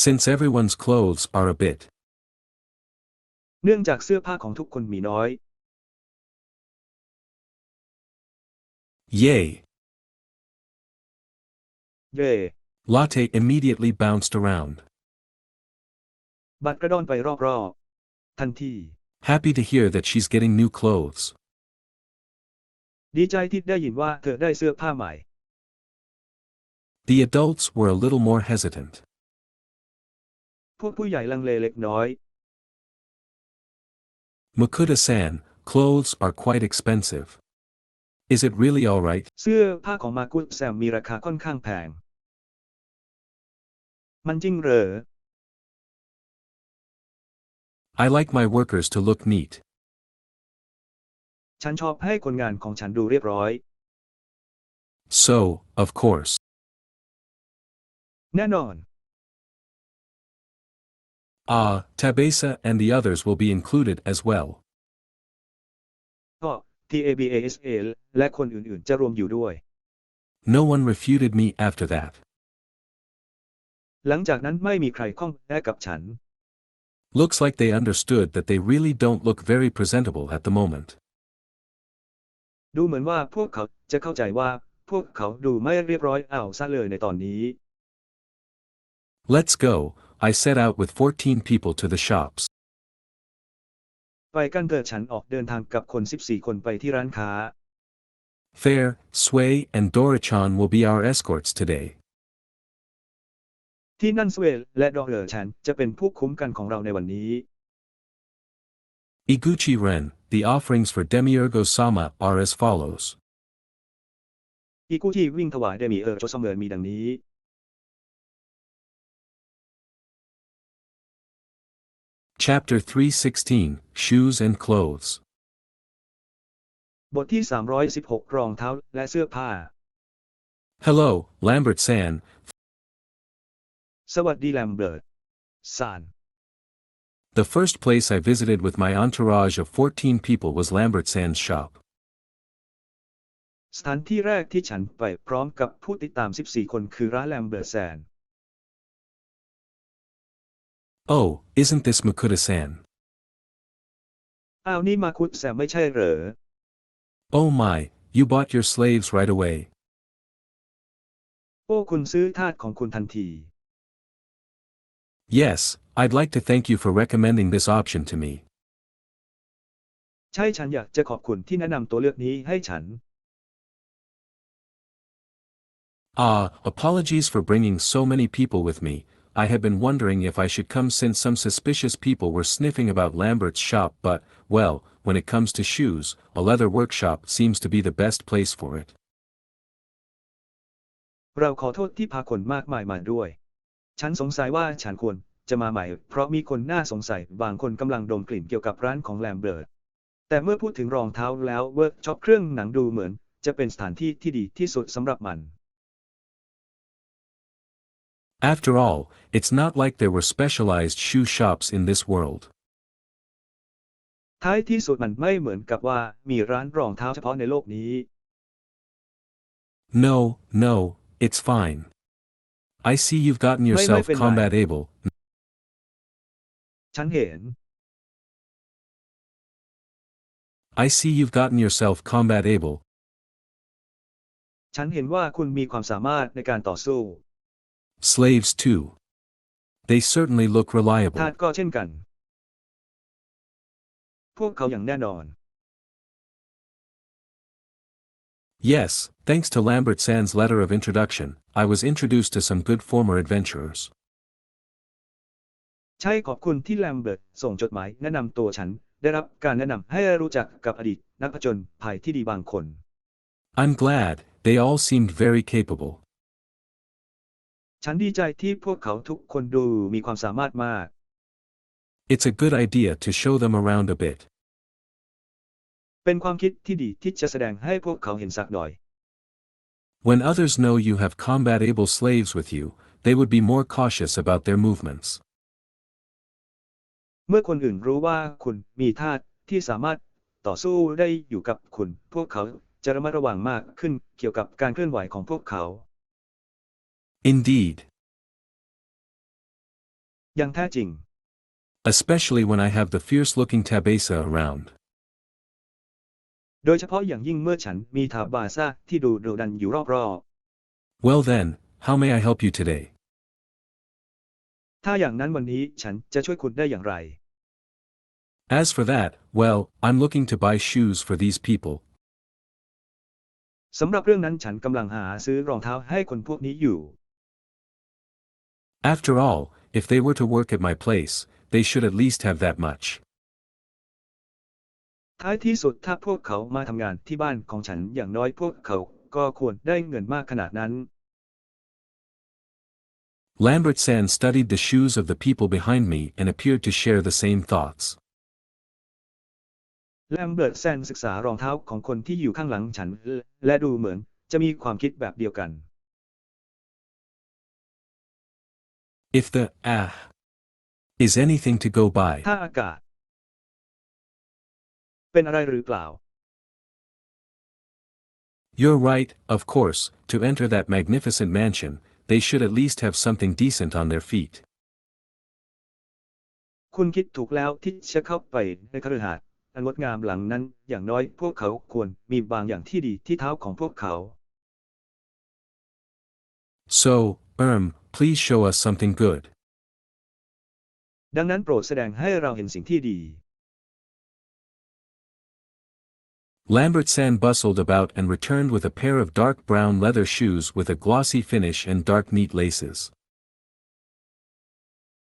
Since everyone's clothes are a bit. เนื่องจากเสื้อผ้าของทุกคนมีน้อย Yay. เย่ Latte immediately bounced around. บัตรกระดอนไปรอบ ทันที Happy to hear that she's getting new clothes. ดีใจที่ได้ยินว่าเธอได้เสื้อผ้าใหม่ The adults were a little more hesitant. พวกผู้ใหญ่ลังเลเล็กน้อย Makuta-san, clothes are quite expensive. Is it really alright? เสื้อผ้าของมากุแซมมีราคาค่อนข้างแพง มันจริงเหรอ I like my workers to look neat. ฉันชอบให้คนงานของฉันดูเรียบร้อย So, of course. แน่นอน Tabesa and the others will be included as well. ก็ TABASA และคนอื่นๆจะรวมอยู่ด้วย No one refuted me after that. หลังจากนั้นไม่มีใครข้องแย้งกับฉัน Looks like they understood that they really don't look very presentable at the moment. ดูเหมือนว่าพวกเขาจะเข้าใจว่าพวกเขาดูไม่เรียบร้อยเอาซะเลยในตอนนี้ Let's go. I set out with 14 people to the shops. ไปกันเถอะฉันออกเดินทางกับคน14 คนไปที่ร้านค้า Fair, Sway, and Dora-chan will be our escorts today. ที่นั่นสเวลและดอเลอร์ฉันจะเป็นผู้คุ้มกันของเราในวันนี้ Iguchi-ren, the offerings for Demiurgo-sama are as follows. อีกูที่วิ่งถวายเดมิโจเสมอมีดังนี้ Chapter 316, Shoes and Clothes. บทที่316รองเท้าและเสื้อผ้า Hello, Lambert-san. สวัสดีแลมเบิร์ตซาน The first place I visited with my entourage of 14 people was Lambert-san's shop. สถานที่แรกที่ฉันไปพร้อมกับผู้ติดตาม14 คนคือร้านแลมเบิร์ตแซน Oh, isn't this Makuta-san? อ้าวนี่มาคุดแซมไม่ใช่เหรอ Oh my, you bought your slaves right away. โอ้คุณซื้อทาสของคุณทันที Yes, I'd like to thank you for recommending this option to me. ใช่ฉันอยากจะขอบคุณที่แนะนำตัวเลือกนี้ให้ฉัน Apologies for bringing so many people with me. I had been wondering if I should come since some suspicious people were sniffing about Lambert's shop but, well, when it comes to shoes, a leather workshop seems to be the best place for it. เราขอโทษที่พาคนมากมายมาด้วย ฉันสงสัยว่าฉันควรจะมาใหม่เพราะมีคนน่าสงสัยบางคนกำลังดมกลิ่นเกี่ยวกับร้านของแลมเบิร์ต แต่เมื่อพูดถึงรองเท้าแล้วเวิร์กช็อปเครื่องหนังดูเหมือนจะเป็นสถานที่ที่ดีที่สุดสำหรับมัน After all, it's not like there were specialized shoe shops in this world. ท้ายที่สุดมันไม่เหมือนกับว่ามีร้านรองเท้าเฉพาะในโลกนี้ No, it's fine. I see you've gotten yourself May combat able. ฉันเห็น I see you've gotten yourself combat able. ฉันเห็นว่าคุณมีความสามารถในการต่อสู้ Slaves too. They certainly look ทา reliable. สก็เช่นกัน พวกเขาอย่างแน่นอน Yes, thanks to Lambert-san's letter of introduction, I was introduced to some good former adventurers. ใช่ขอบคุณที่แลมเบิร์ตส่งจดหมายแนะนำตัวฉันได้รับการแนะนำให้รู้จักกับอดีตนักผจญภัยที่ดีบางคน I'm glad, they all seemed very capable. ฉันดีใจที่พวกเขาทุกคนดูมีความสามารถมาก It's a good idea to show them around a bit. เป็นความคิดที่ดีที่จะแสดงให้พวกเขาเห็นสักหน่อย When others know you have combat-able slaves with you, they would be more cautious about their movements. เมื่อคนอื่นรู้ว่าคุณมีทาสที่สามารถต่อสู้ได้อยู่กับคุณพวกเขาจะระมัดระวังมากขึ้นเกี่ยวกับการเคลื่อนไหวของพวกเขา Indeed. อย่างแท้จริง Especially when I have the fierce-looking Tabesa around. โดยเฉพาะอย่างยิ่งเมื่อฉันมีทาบาซ่าที่ดูดุดันอยู่รอบ Well then, how may I help you today? ๆถ้าอย่างนั้นวันนี้ฉันจะช่วยคุณได้อย่างไร As for that, well, I'm looking to buy shoes for these people. สำหรับเรื่องนั้นฉันกำลังหาซื้อรองเท้าให้คนพวกนี้อยู่ After all, if they were to work at my place, they should at least have that much. ท้ายที่สุดถ้าพวกเขามาทำงานที่บ้านของฉันอย่างน้อยพวกเขาก็ควรได้เงินมากขนาดนั้น Lambert Sand studied the shoes of the people behind me and appeared to share the same thoughts. แลมเบิร์ตแซนศึกษารองเท้าของคนที่อยู่ข้างหลังฉันและดูเหมือนจะมีความคิดแบบเดียวกัน If the is anything to go by, ถ้าอากาศเป็นอะไรหรือเปล่า you're right, of course, to enter that magnificent mansion, they should at least have something decent on their feet. คุณคิดถูกแล้วที่จะเข้าไปในคฤหาสน์อันงดงามหลังนั้นอย่างน้อยพวกเขาควรมีบางอย่างที่ดีที่เท้าของพวกเขา So, please show us something good. ดังนั้นโปรดแสดงให้เราเห็นสิ่งที่ดี Lambert Sand bustled about and returned with a pair of dark brown leather shoes with a glossy finish and dark neat laces.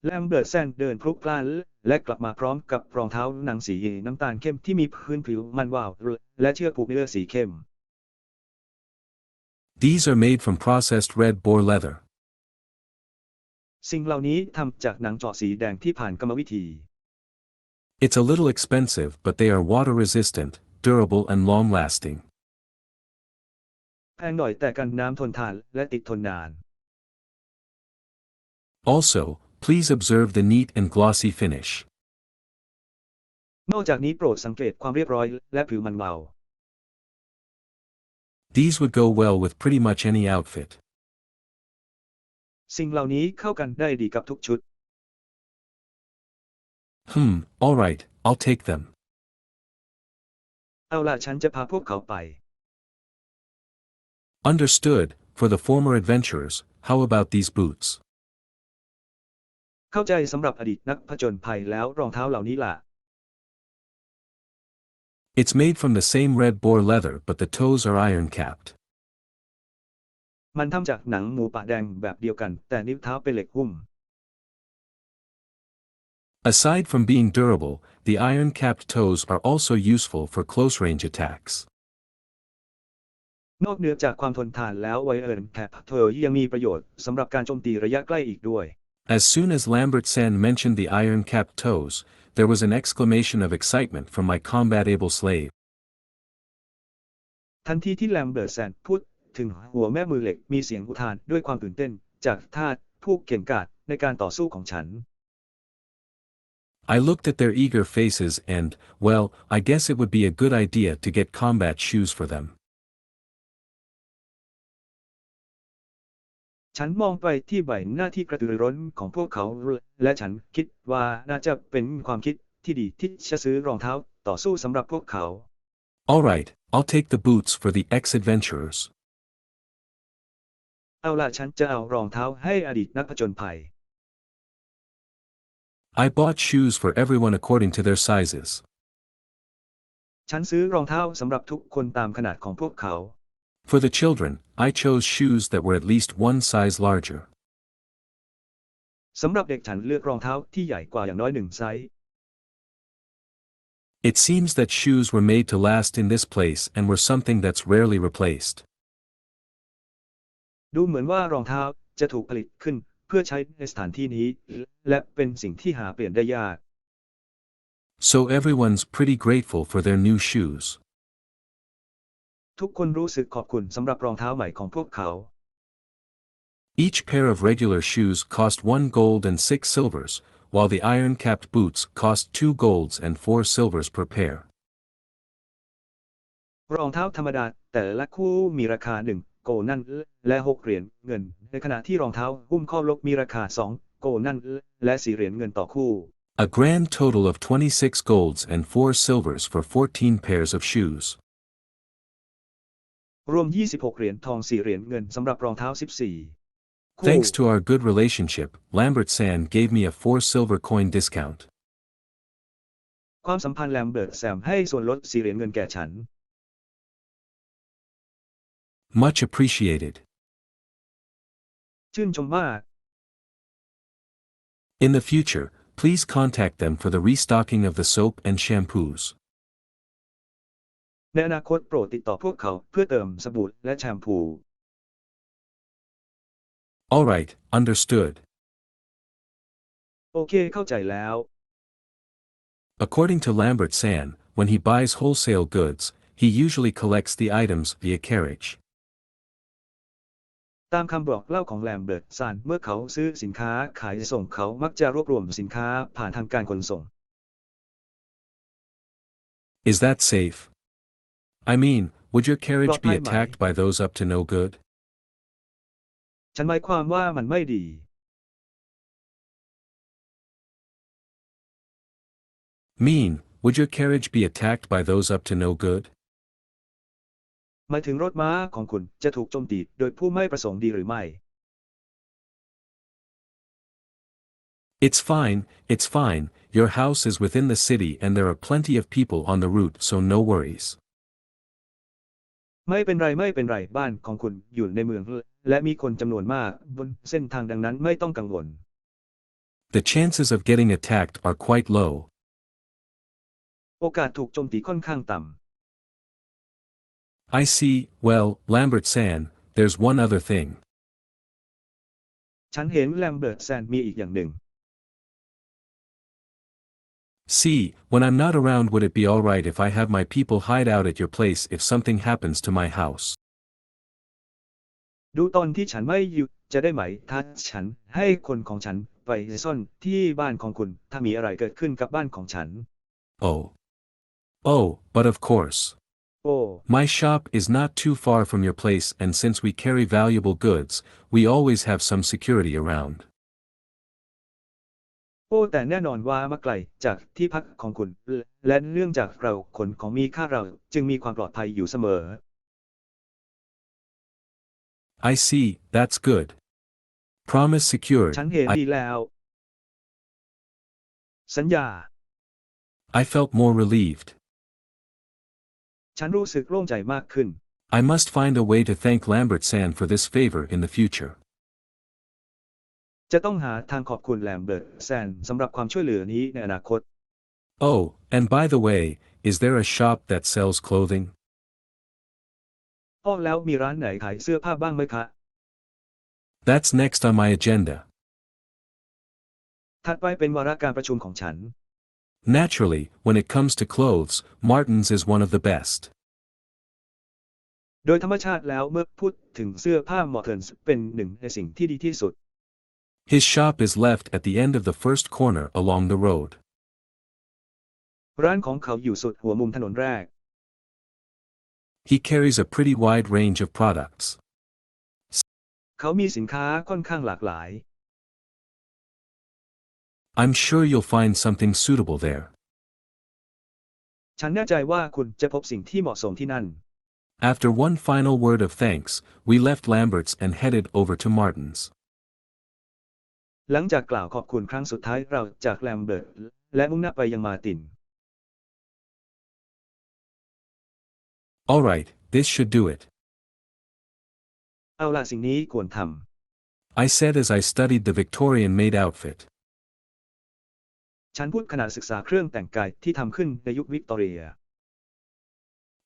แลมเบิร์ตแซนเดินพลุกพล่านและกลับมาพร้อมกับรองเท้าหนังสีน้ำตาลเข้มที่มีพื้นผิวมันวาวและเชือกผูกเนื้อสีเข้ม These are made from processed red boar leather. สิ่งเหล่านี้ทำจากหนังเจาะสีแดงที่ผ่านกรรมวิธี It's a little expensive, but they are water resistant, durable and long lasting. แพงหน่อยแต่กันน้ำทนทานและติดทนนาน Also, please observe the neat and glossy finish. นอกจากนี้โปรดสังเกตความเรียบร้อยและผิวมันวาว These would go well with pretty much any outfit. สิ่งเหล่านี้เข้ากันได้ดีกับทุกชุด All right, I'll take them. เอาล่ะฉันจะพาพวกเขาไป Understood. For the former adventurers, how about these boots? เข้าใจสำหรับอดีตนักผจญภัยแล้วรองเท้าเหล่านี้ล่ะ It's made from the same red boar leather, but the toes are iron capped. มันทำจากหนังหมูป่าแดงแบบเดียวกันแต่นิ้วเท้าเป็นเหล็กหุ้ม Aside from being durable, the iron-capped toes are also useful for close-range attacks. นอกเหนือจากความทนทานแล้วไวเอิร์นแคปเธอยังมีประโยชน์สำหรับการโจมตีระยะใกล้อีกด้วย As soon as Lambert Sand mentioned the iron-capped toes, there was an exclamation of excitement from my combat-able slave. ทันทีที่แลมเบิร์ตแซนพูดถึงหัวแม่มือเหล็กมีเสียงอุทานด้วยความตื่นเต้นจากทาสผู้เก่งกาจในการต่อสู้ของฉัน I looked at their eager faces and, well, I guess it would be a good idea to get combat shoes for them. ฉันมองไปที่ใบหน้าที่กระตือรือร้นของพวกเขาและฉันคิดว่าน่าจะเป็นความคิดที่ดีที่จะซื้อรองเท้าต่อสู้สำหรับพวกเขา All right, I'll take the boots for the ex-adventurers. เอาล่ะฉันจะเอารองเท้าให้อดีตนักผจญภัย I bought shoes for everyone according to their sizes. ฉันซื้อรองเท้าสำหรับทุกคนตามขนาดของพวกเขา For the children, I chose shoes that were at least one size larger. สำหรับเด็กฉันเลือกรองเท้าที่ใหญ่กว่าอย่างน้อยหนึ่งไซส์ It seems that shoes were made to last in this place and were something that's rarely replaced. ดูเหมือนว่ารองเท้าจะถูกผลิตขึ้นเพื่อใช้ในสถานที่นี้และเป็นสิ่งที่หาเปลี่ยนได้ยาก So everyone's pretty grateful for their new shoes. ทุกคนรู้สึกขอบคุณสำหรับรองเท้าใหม่ของพวกเขา Each pair of regular shoes cost 1 gold and 6 silvers, while the iron-capped boots cost 2 golds and 4 silvers per pair. รองเท้าธรรมดาแต่ละคู่มีราคา1โกลนั่นและ6เหรียญเงินในขณะที่รองเท้าหุ้มข้อลกมีราคา2โกลนั่นและ4เหรียญเงินต่อคู่ A grand total of 26 golds and 4 silvers for 14 pairs of shoes. รวม26เหรียญทอง4เหรียญเงินสำหรับรองเท้า14คู่ Thanks to our good relationship, Lambert Sand gave me a 4 silver coin discount. ความสัมพันธ์แลมเบิร์ตแซมให้ส่วนลด4 เหรียญเงินแก่ฉัน Much appreciated. ชื่นชมมาก In the future, please contact them for the restocking of the soap and shampoos. ในอนาคตโปรดติดต่อพวกเขาเพื่อเติมสบู่และแชมพู Alright, understood. โอเคเข้าใจแล้ว According to Lambert San, when he buys wholesale goods, he usually collects the items via carriage. ตามคำบอกเล่าของแลมเบิร์ตซันเมื่อเขาซื้อสินค้าขายส่งเขามักจะรวบรวมสินค้าผ่านทางการขนส่ง Is that safe? I mean, would your carriage be ปลอดภัยไหม attacked by those up to no good? ฉันหมายความว่ามันไม่ดี Mean, would your carriage be attacked by those up to no good? หมายถึงรถม้าของคุณจะถูกโจมตีโดยผู้ไม่ประสงค์ดีหรือไม่ It's fine, your house is within the city and there are plenty of people on the route so no worries. ไม่เป็นไรบ้านของคุณอยู่ในเมืองและมีคนจำนวนมากบนเส้นทางดังนั้นไม่ต้องกังวล The chances of getting attacked are quite low. โอกาสถูกโจมตีค่อนข้างต่ำ I see, well, Lambert San, there's one other thing. ฉันเห็นแลมเบิร์ตแซนมีอีกอย่างหนึ่ง See, when I'm not around would it be alright if I have my people hide out at your place if something happens to my house? ดูตอนที่ฉันไม่อยู่จะได้ไหมถ้าฉันให้คนของฉันไปซ่อนที่บ้านของคุณถ้ามีอะไรเกิดขึ้นกับบ้านของฉัน Oh, but of course. โอ้ My shop is not too far from your place and since we carry valuable goods, we always have some security around. โอ้แต่แน่นอนว่ามาไกลจากที่พักของคุณและเนื่องจากเราขนของมีค่าเราจึงมีความปลอดภัยอยู่เสมอ I see, that's good. Promise secured. ฉันเห็นดีแล้ว สัญญา I felt more relieved. ฉันรู้สึกโล่งใจมากขึ้น I must find a way to thank Lambert San for this favor in the future. จะต้องหาทางขอบคุณแลมเบิร์ตแซนสำหรับความช่วยเหลือนี้ในอนาคต Oh, and by the way, is there a shop that sells clothing? อ้อแล้วมีร้านไหนขายเสื้อผ้าบ้างไหมคะ That's next on my agenda. ถัดไปเป็นวาระการประชุมของฉัน Naturally, when it comes to clothes, Martin's is one of the best. โดยธรรมชาติแล้วเมื่อพูดถึงเสื้อผ้ามอร์เทนส์เป็นหนึ่งในสิ่งที่ดีที่สุด His shop is left at the end of the first corner along the road. ร้านของเขาอยู่สุดหัวมุมถนนแรก He carries a pretty wide range of products. เขามีสินค้าค่อนข้างหลากหลาย I'm sure you'll find something suitable there. ฉันแน่ใจว่าคุณจะพบสิ่งที่เหมาะสมที่นั่น After one final word of thanks, we left Lambert's and headed over to Martin's. หลังจากกล่าวขอบคุณครั้งสุดท้ายเราจากแลมเบิร์ตและมุ่งหน้าไปยังมาร์ติน Alright, this should do it. เอาล่ะสิ่งนี้ควรท I said as I studied the Victorian maid outfit. ำฉันพูดขณะศึกษาเครื่องแต่งกายที่ทำขึ้นในยุควิกตอเรีย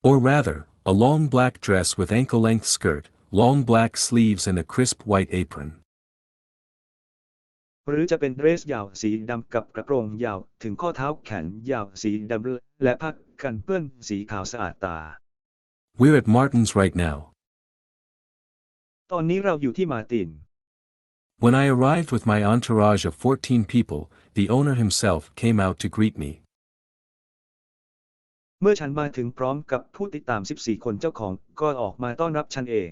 Or rather, a long black dress with ankle-length skirt, long black sleeves and a crisp white apron. หรือจะเป็นเดรสยาวสีดำกับกระโปรงยาวถึงข้อเท้าแขนยาวสีดำและผ้ากันเปื้อนสีขาวสะอาดตา We're at Martin's right now. ตอนนี้เราอยู่ที่มาร์ติน When I arrived with my entourage of 14 people, the owner himself came out to greet me. เมื่อฉันมาถึงพร้อมกับผู้ติดตาม 14 คนเจ้าของก็ออกมาต้อนรับฉันเอง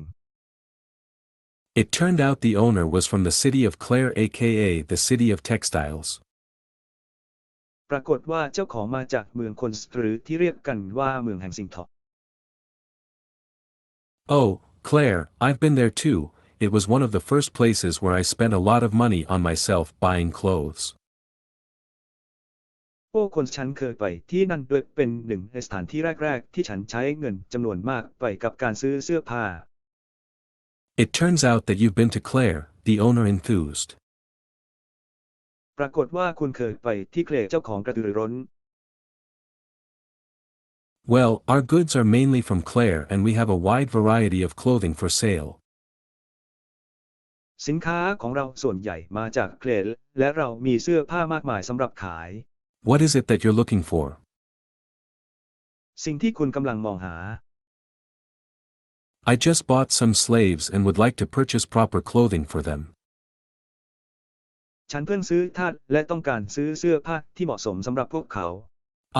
It turned out the owner was from the city of Clare aka the city of textiles. ปรากฏว่าเจ้าของมาจากเมืองคนหรือที่เรียกกันว่าเมืองแห่งสิ่งทอ Oh, Claire, I've been there too. It was one of the first places where I spent a lot of money on myself buying clothes. โอ้คนฉันเคยไปที่นั่นด้วยเป็นหนึ่งในสถานที่แรกๆที่ฉันใช้เงินจำนวนมากไปกับการซื้อเสื้อผ้า It turns out that you've been to Claire, the owner enthused. ปรากฏว่าคุณเคยไปที่เคลเจ้าของกระตือรือร้น Well, our goods are mainly from Claire and we have a wide variety of clothing for sale. สินค้าของเราส่วนใหญ่มาจากเคลและเรามีเสื้อผ้ามากมายสำหรับขาย What is it that you're looking for? สิ่งที่คุณกำลังมองหา I just bought some slaves and would like to purchase proper clothing for them. ฉันเพิ่งซื้อทาสและต้องการซื้อเสื้อผ้าที่เหมาะสมสำหรับพวกเขา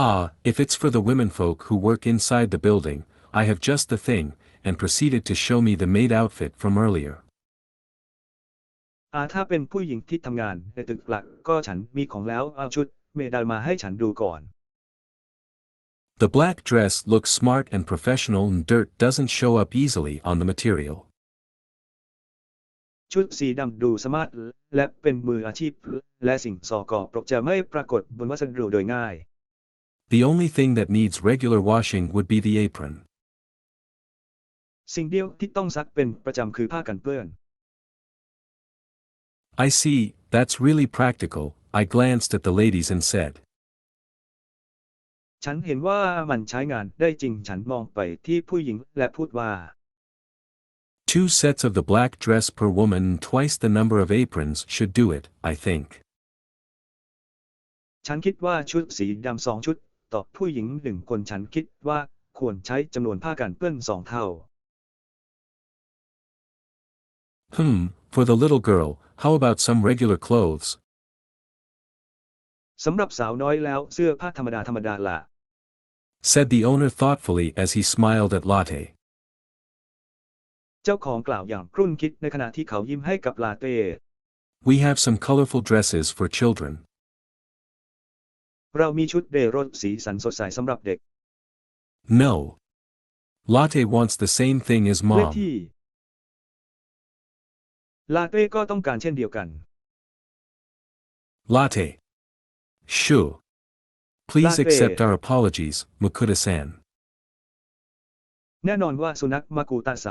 Ah, if it's for the womenfolk who work inside the building, I have just the thing, and proceeded to show me the maid outfit from earlier. ถ้าเป็นผู้หญิงที่ทำงานในตึกหลักก็ฉันมีของแล้วเอาชุดเมดาลมาให้ฉันดูก่อน The black dress looks smart and professional and dirt doesn't show up easily on the material. ชุดสีดำดูสมาร์ทและเป็นมืออาชีพและสิ่งสกปรกจะไม่ปรากฏบนวัสดุโดยง่าย The only thing that needs regular washing would be the apron. สิ่งเดียวที่ต้องซักเป็นประจำคือผ้ากันเปื้อน I see, that's really practical, I glanced at the ladies and said. ฉันเห็นว่ามันใช้งานได้จริงฉันมองไปที่ผู้หญิงและพูดว่า 2 sets of the black dress per woman and twice the number of aprons should do it, I think. ฉันคิดว่าชุดสีดำ2 ชุดต่อผู้หญิง1 คนฉันคิดว่าควรใช้จำนวนผ้ากันเปื้อน2 เท่า For the little girl, how about some regular clothes? สำหรับสาวน้อยแล้วเสื้อผ้าธรรมดาล่ะ Said the owner thoughtfully as he smiled at Lotte. เจ้าของกล่าวอย่างครุ่นคิดในขณะที่เขายิ้มให้กับลาเต้ We have some colorful dresses for children. เรามีชุดเดรสสีสันสดใสสำหรับเด็ก No. Lotte wants the same thing as และ mom. ที่ลาเต้ก็ต้องการเช่นเดียวกัน Lotte. Sure. Please Latte. accept our apologies, Makuta-san. แน่นอนว่าสุนัขมากูตา3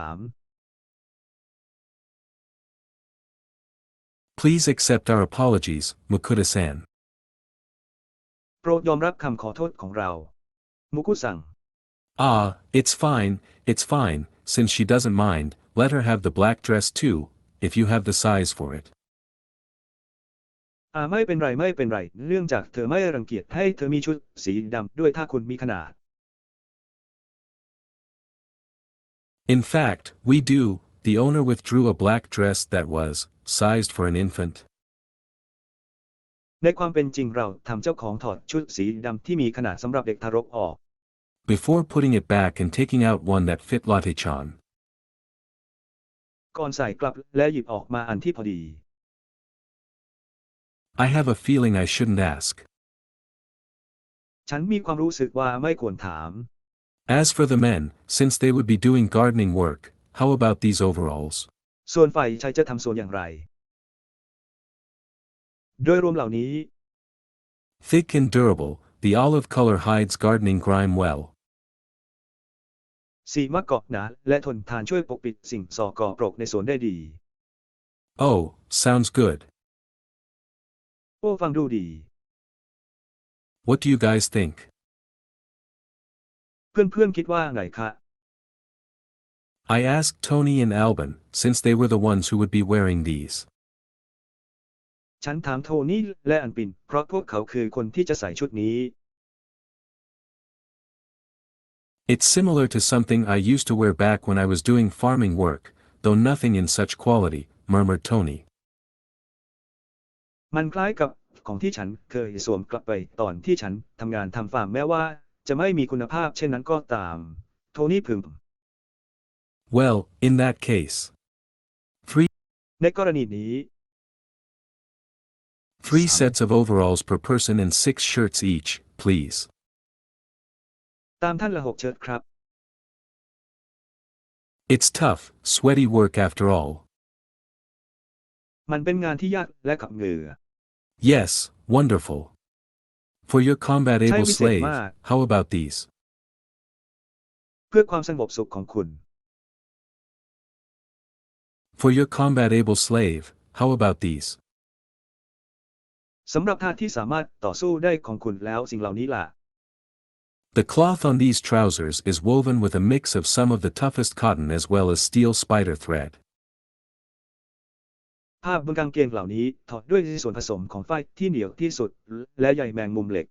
Please accept our apologies, Makuta-san. โปรดยอมรับคำขอโทษของเรามุกุสั่ง Ah, it's fine, since she doesn't mind, let her have the black dress too, if you have the size for it. ไม่เป็นไรเนื่องจากเธอไม่รังเกียจให้เธอมีชุดสีดำด้วยถ้าคุณมีขนาด In fact, we do, the owner withdrew a black dress that was sized for an infant. ในความเป็นจริงเราทำเจ้าของถอดชุดสีดำที่มีขนาดสำหรับเด็กทารกออก Before putting it back and taking out one that fit Lotte-chan. ก่อนใส่กลับและหยิบออกมาอันที่พอดี I have a feeling I shouldn't ask. ฉันมีความรู้สึกว่าไม่ควรถาม As for the men, since they would be doing gardening work, how about these overalls? ส่วนฝ่ายชายจะทำสวนอย่างไร โดยรวมเหล่านี้ Thick and durable, the olive color hides gardening grime well. สีมะกอกหนาและทนทานช่วยปกปิดสิ่งสกปรกในสวนได้ดี Oh, sounds good. โอ้ฟังดูดี What do you guys think? เพื่อนๆคิดว่าไงคะ I asked Tony and Alban, since they were the ones who would be wearing these. ฉันถามโทนี่และอันปินเพราะพวกเขาคือคนที่จะใส่ชุดนี้ It's similar to something I used to wear back when I was doing farming work, though nothing in such quality, murmured Tony. มันคล้ายกับของที่ฉันเคยสวมกลับไปตอนที่ฉันทำงานทำฟาร์มแม้ว่าจะไม่มีคุณภาพเช่นนั้นก็ตาม โทนี่พึม Well, in that case. ในกรณีนี้ 3 sets of overalls per person and 6 shirts each, please. ตามท่านละ6 เชิ้ตครับ It's tough, sweaty work after all. มันเป็นงานที่ยากและขับเหงื่อ Yes, wonderful. For your combat ใช่ able วิเศษ slave, มาก how about these? เพื่อความสงบสุขของคุณ For your combat able slave, how about these? สำหรับทาสที่สามารถต่อสู้ได้ของคุณแล้วสิ่งเหล่านี้ล่ะ The cloth on these trousers is woven with a mix of some of the toughest cotton as well as steel spider thread. ผ้าบนกางเกงเหล่านี้ทอด้วยส่วนผสมของฝ้ายที่เหนียวที่สุดและใยแมงมุมเหล็ก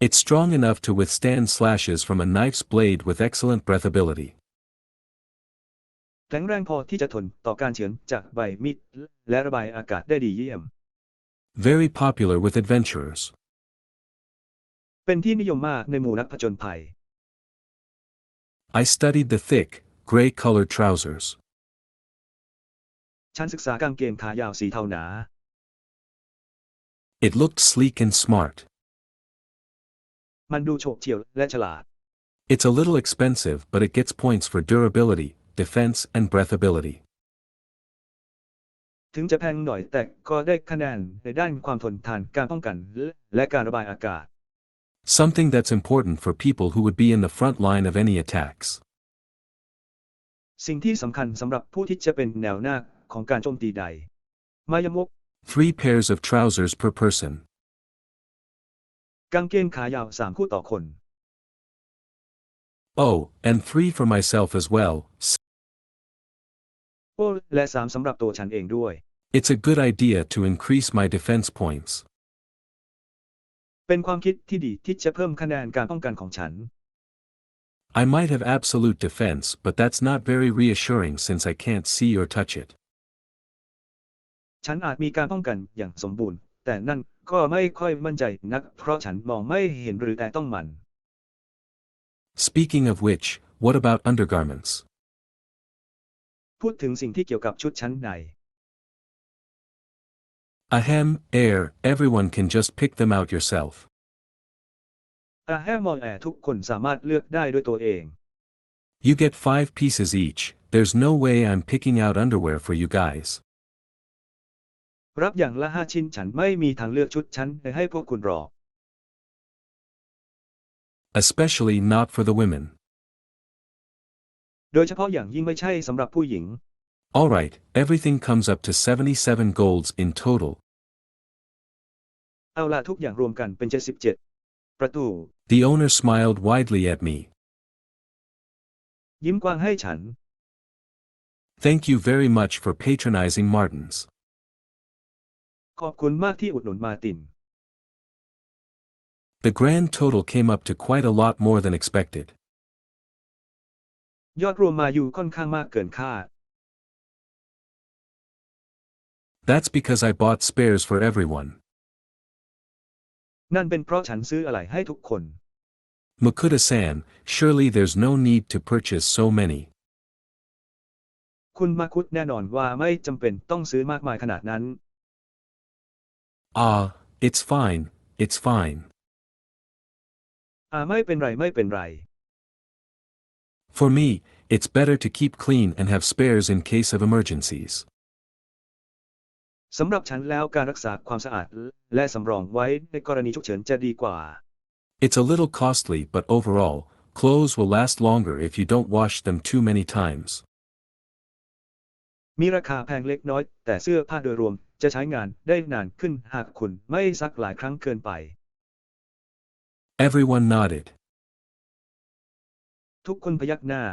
It's strong enough to withstand slashes from a knife's blade with excellent breathability. แข็งแรงพอที่จะทนต่อการเฉือนจากใบมีดและระบายอากาศได้ดีเยี่ยม Very popular with adventurers. เป็นที่นิยมมากในหมู่นักผจญภัย I studied the thick, gray-colored trousers. ฉันศึกษากางเกงขายาวสีเทาหนา It looked sleek and smart. มันดูโฉบเฉี่ยวและฉลาด It's a little expensive but it gets points for durability, defense and breathability. ถึงจะแพงหน่อยแต่ก็ได้คะแนนในด้านความทนทานการป้องกันและการระบายอากาศ Something that's important for people who would be in the front line of any attacks. สิ่งที่สำคัญสำหรับผู้ที่จะเป็นแนวหน้าของการโจมตีใด มายมก 3 pairs of trousers per person. กางเกงขายาว3 คู่ต่อคน Oh, and 3 for myself as well. โอ้และ3สำหรับตัวฉันเองด้วย It's a good idea to increase my defense points. เป็นความคิดที่ดีที่จะเพิ่มคะแนนการป้องกันของฉัน I might have absolute defense but that's not very reassuring since I can't see or touch it. ฉันอาจมีการป้องกันอย่างสมบูรณ์แต่นั่นก็ไม่ค่อยมั่นใจนักเพราะฉันมองไม่เห็นหรือแต่ต้องมัน Speaking of which, what about undergarments? พูดถึงสิ่งที่เกี่ยวกับชุดชั้นใน Ahem, everyone can just pick them out yourself. แฮมอทุกคนสามารถเลือกได้ด้วยตัวเอง You get 5 pieces each, there's no way I'm picking out underwear for you guys. รับอย่างละ5 ชิ้นฉันไม่มีทางเลือกชุดชั้นในให้พวกคุณหรอก Especially not for the women. โดยเฉพาะอย่างยิ่งไม่ใช่สำหรับผู้หญิง Alright, everything comes up to 77 golds in total. เอาล่ะทุกอย่างรวมกันเป็น77 ประตู The owner smiled widely at me. ยิ้มกว้างให้ฉัน Thank you very much for patronizing Martins. ขอบคุณมากที่อุดหนุนมาร์ติน The grand total came up to quite a lot more than expected. ยอดรวมมาอยู่ค่อนข้างมากเกินคาด That's because I bought spares for everyone. นั่นเป็นเพราะฉันซื้ออะไรให้ทุกคน Makuta-san, surely there's no need to purchase so many. คุณมาคุดแน่นอนว่าไม่จำเป็นต้องซื้อมากมายขนาดนั้น Ah, it's fine, it's fine. ไม่เป็นไรไม่เป็นไร For me, it's better to keep clean and have spares in case of emergencies. สำหรับฉันแล้วการรักษาความสะอาดและสำรองไว้ในกรณีฉุกเฉินจะดีกว่า It's a little costly but overall, clothes will last longer if you don't wash them too many times. มีราคาแพงเล็กน้อยแต่เสื้อผ้าโดยรวมจะใช้งานได้นานขึ้นหากคุณไม่ซักหลายครั้งเกินไป Everyone nodded. ทุกคนพยักหน้า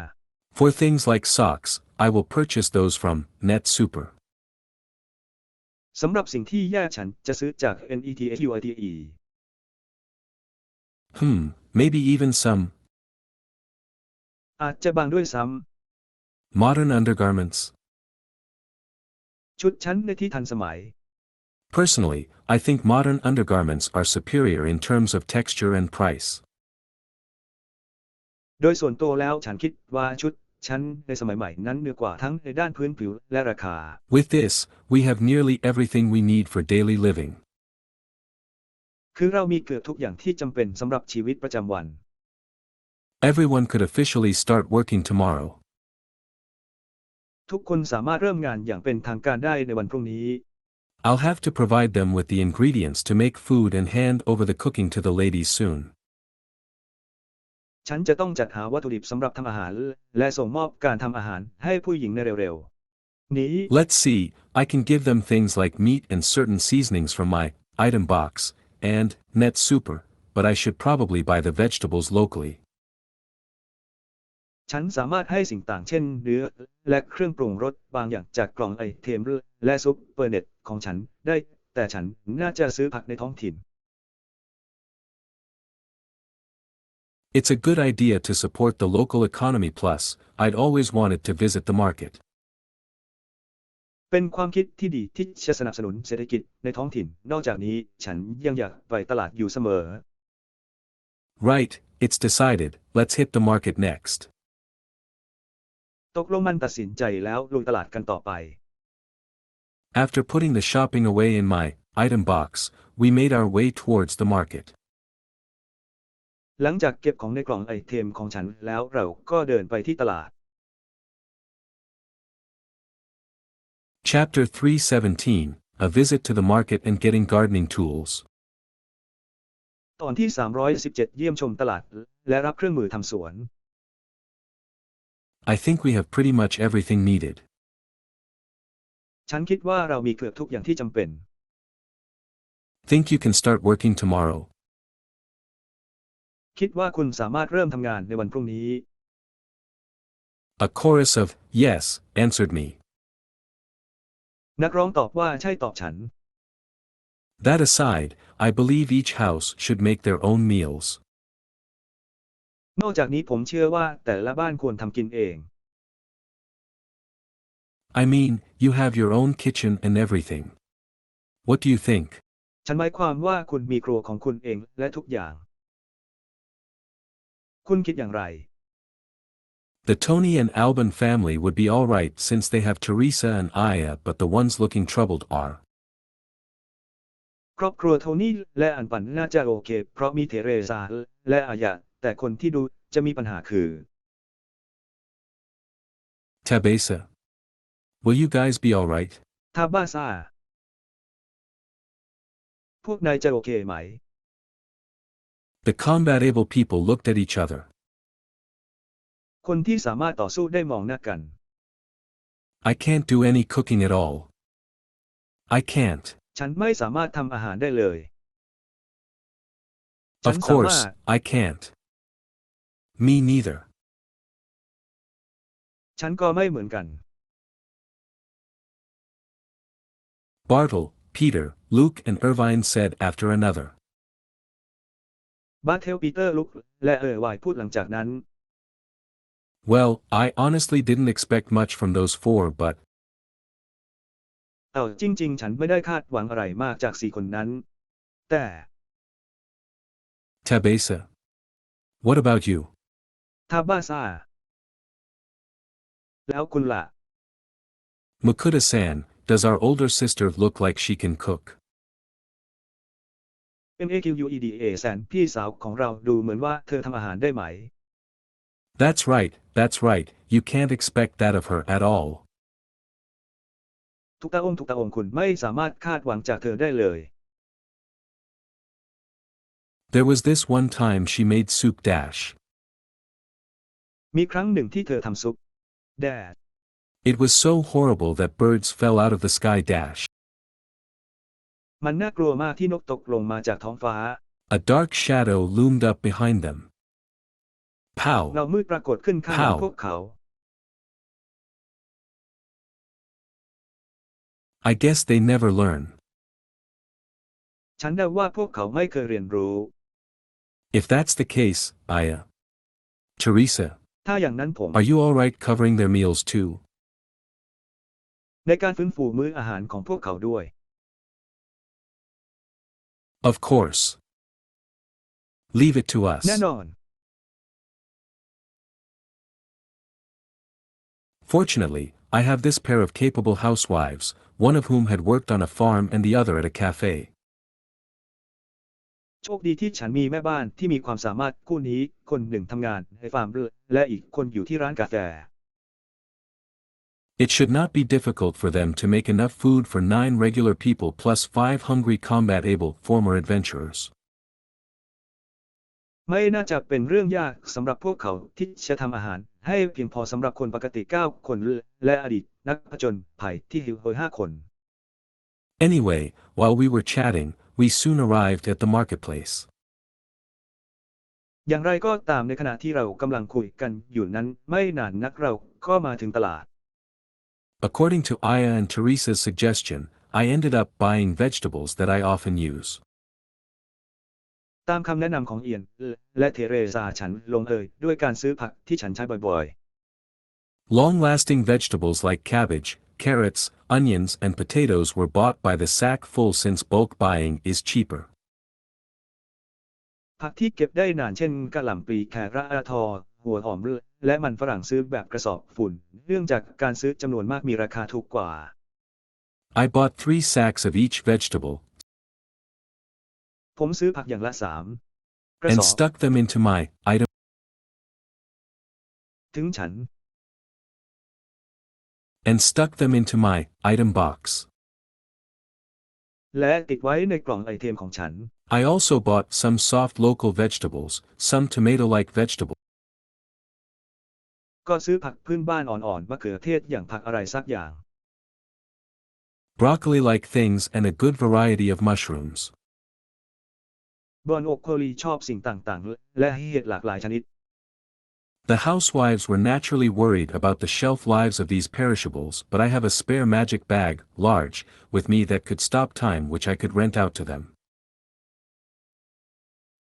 For things like socks, I will purchase those from Net Super. สำหรับสิ่งที่แย่ฉันจะซื้อจาก NETSUITE Maybe even some อาจจะบางด้วยซ้ modern undergarments. ำชุดชั้นในที่ทันสมัย Personally, I think modern undergarments are superior in terms of texture and price. โดยส่วนตัวแล้วฉันคิดว่าชุดชั้นในสมัยใหม่นั้นเหนือกว่าทั้งในด้านพื้นผิวและราคา With this, we have nearly everything we need for daily living. คือเรามีเกือบทุกอย่างที่จำเป็นสำหรับชีวิตประจำวัน Everyone could officially start working tomorrow. ทุกคนสามารถเริ่มงานอย่างเป็นทางการได้ในวันพรุ่งนี้ I'll have to provide them with the ingredients to make food and hand over the cooking to the ladies soon. ฉันจะต้องจัดหาวัตถุดิบสำหรับทำอาหารและส่งมอบการทำอาหารให้ผู้หญิงในเร็วๆนี้ Let's see, I can give them things like meat and certain seasonings from my item box, and net super, but I should probably buy the vegetables locally. ฉันสามารถให้สิ่งต่างเช่นเนื้อและเครื่องปรุงรสบางอย่างจากกล่องไอเทมและซุปเปอร์เน็ตของฉันได้แต่ฉันน่าจะซื้อผักในท้องถิ่น It's a good idea to support the local economy plus, I'd always wanted to visit the market. เป็นความคิดที่ดีที่จะสนับสนุนเศรษฐกิจในท้องถิ่นนอกจากนี้ฉันยังอยากไปตลาดอยู่เสมอ Right, it's decided, let's hit the market next. ตกลงมันตัดสินใจแล้วลุยตลาดกันต่อไป After putting the shopping away in my item box, we made our way towards the market. หลังจากเก็บของในกล่องไอเทมของฉันแล้วเราก็เดินไปที่ตลาด Chapter 317, A Visit to the Market and Getting Gardening Tools. ตอนที่317เยี่ยมชมตลาดและรับเครื่องมือทำสวน I think we have pretty much everything needed. ฉันคิดว่าเรามีเกือบทุกอย่างที่จำเป็น Think you can start working tomorrow? คิดว่าคุณสามารถเริ่มทำงานในวันพรุ่งนี้ A chorus of yes answered me. นักร้องตอบว่าใช่ตอบฉัน That aside, I believe each house should make their own meals. นอกจากนี้ผมเชื่อว่าแต่ละบ้านควรทำกินเอง I mean, you have your own kitchen and everything. What do you think? ฉันหมายความว่าคุณมีครัวของคุณเองและทุกอย่าง คุณคิดอย่างไร The Tony and Alban family would be all right since they have Teresa and Aya, but the ones looking troubled are. ครอบครัวโทนี่และอันปันน่าจะโอเคเพราะมีเทเรซาและอายะแต่คนที่ดูจะมีปัญหาคือ Tabesa. Will you guys be all right? ทาบ้าซาพวกนายจะโอเคไหม The combat-able people looked at each other. คนที่สามารถต่อสู้ได้มองหน้ากัน I can't do any cooking at all. I can't. ฉันไม่สามารถทำอาหารได้เลย Of course, I can't. Me neither. ฉันก็ไม่เหมือนกัน Bartle, Peter, Luke and Irvine said after another. บาร์เทลปีเตอร์ลุกและไวน์พูดหลังจากนั้น Well, I honestly didn't expect much from those four, but จริงๆฉันไม่ได้คาดหวังอะไรมากจาก4 คนนั้น แต่ Tabesa. What about you? ทาบ้าซาแล้วคุณล่ะ Makuta-san, does our older sister look like she can cook? MAQUEDA แสนพี่สาวของเราดูเหมือนว่าเธอทำอาหารได้ไหม That's right, you can't expect that of her at all. ทุกตาองค์คุณไม่สามารถคาดหวังจากเธอได้เลย There was this one time she made soup dash. มีครั้งหนึ่งที่เธอทำซุปแดด It was so horrible that birds fell out of the sky dash. มันน่ากลัวมากที่นกตกลงมาจากท้องฟ้า A dark shadow loomed up behind them. Pow! เงามืดปรากฏขึ้นข้างหลังพวกเขา I guess they never learn. ฉันเดาว่าพวกเขาไม่เคยเรียนรู้ If that's the case, Aya. Teresa. ถ้าอย่างนั้นผม Are you all right covering their meals too? ในการฟื้นฟูมื้ออาหารของพวกเขาด้วย Of course. Leave it to us. แน่นอน Fortunately, I have this pair of capable housewives, one of whom had worked on a farm and the other at a cafe. โชคดีที่ฉันมีแม่บ้านที่มีความสามารถคู่นี้คนหนึ่งทำงานในฟาร์มและอีกคนอยู่ที่ร้านกาแฟ It should not be difficult for them to make enough food for 9 regular people plus 5 hungry combat-able former adventurers. ไม่น่าจะเป็นเรื่องยากสำหรับพวกเขาที่จะทำอาหารให้เพียงพอสำหรับคนปกติ9คนและอดีตนักผจญภัยที่หิวโหย5คน Anyway, while we were chatting, we soon arrived at the marketplace. อย่างไรก็ตามในขณะที่เรากำลังคุยกันอยู่นั้นไม่นานนักเราก็มาถึงตลาด According to Aya and Teresa's suggestion, I ended up buying vegetables that I often use. ตามคำแนะนำของเอียนและเทเรซาฉันลงเอยด้วยการซื้อผักที่ฉันใช้บ่อย Long-lasting vegetables like cabbage, carrots, onions and potatoes were bought by the sack full since bulk buying is cheaper. ๆผักที่เก็บได้นานเช่นกะหล่ำปลีแคระทอหัวหอมและมันฝรั่งซื้อแบบกระสอบฝุ่นเนื่องจากการซื้อจำนวนมากมีราคาถูกกว่า I bought 3 sacks of each vegetable ผมซื้อผักอย่างละ3 กระส and อบ stuck them into my item ถึงฉัน box. และติดไว้ในกล่องไอเทมของฉัน I also bought some soft local vegetables, some tomato-like vegetables, ก็ซื้อผักพื้นบ้านอ่อนๆมะเขือเทศอย่างผักอะไรสักอย่าง broccoli-like things and a good variety of mushrooms. บอนโอโคลีชอบสิ่งต่างๆและเห็ดหลากหลายชนิด The housewives were naturally worried about the shelf lives of these perishables, but I have a spare magic bag, large, with me that could stop time which I could rent out to them.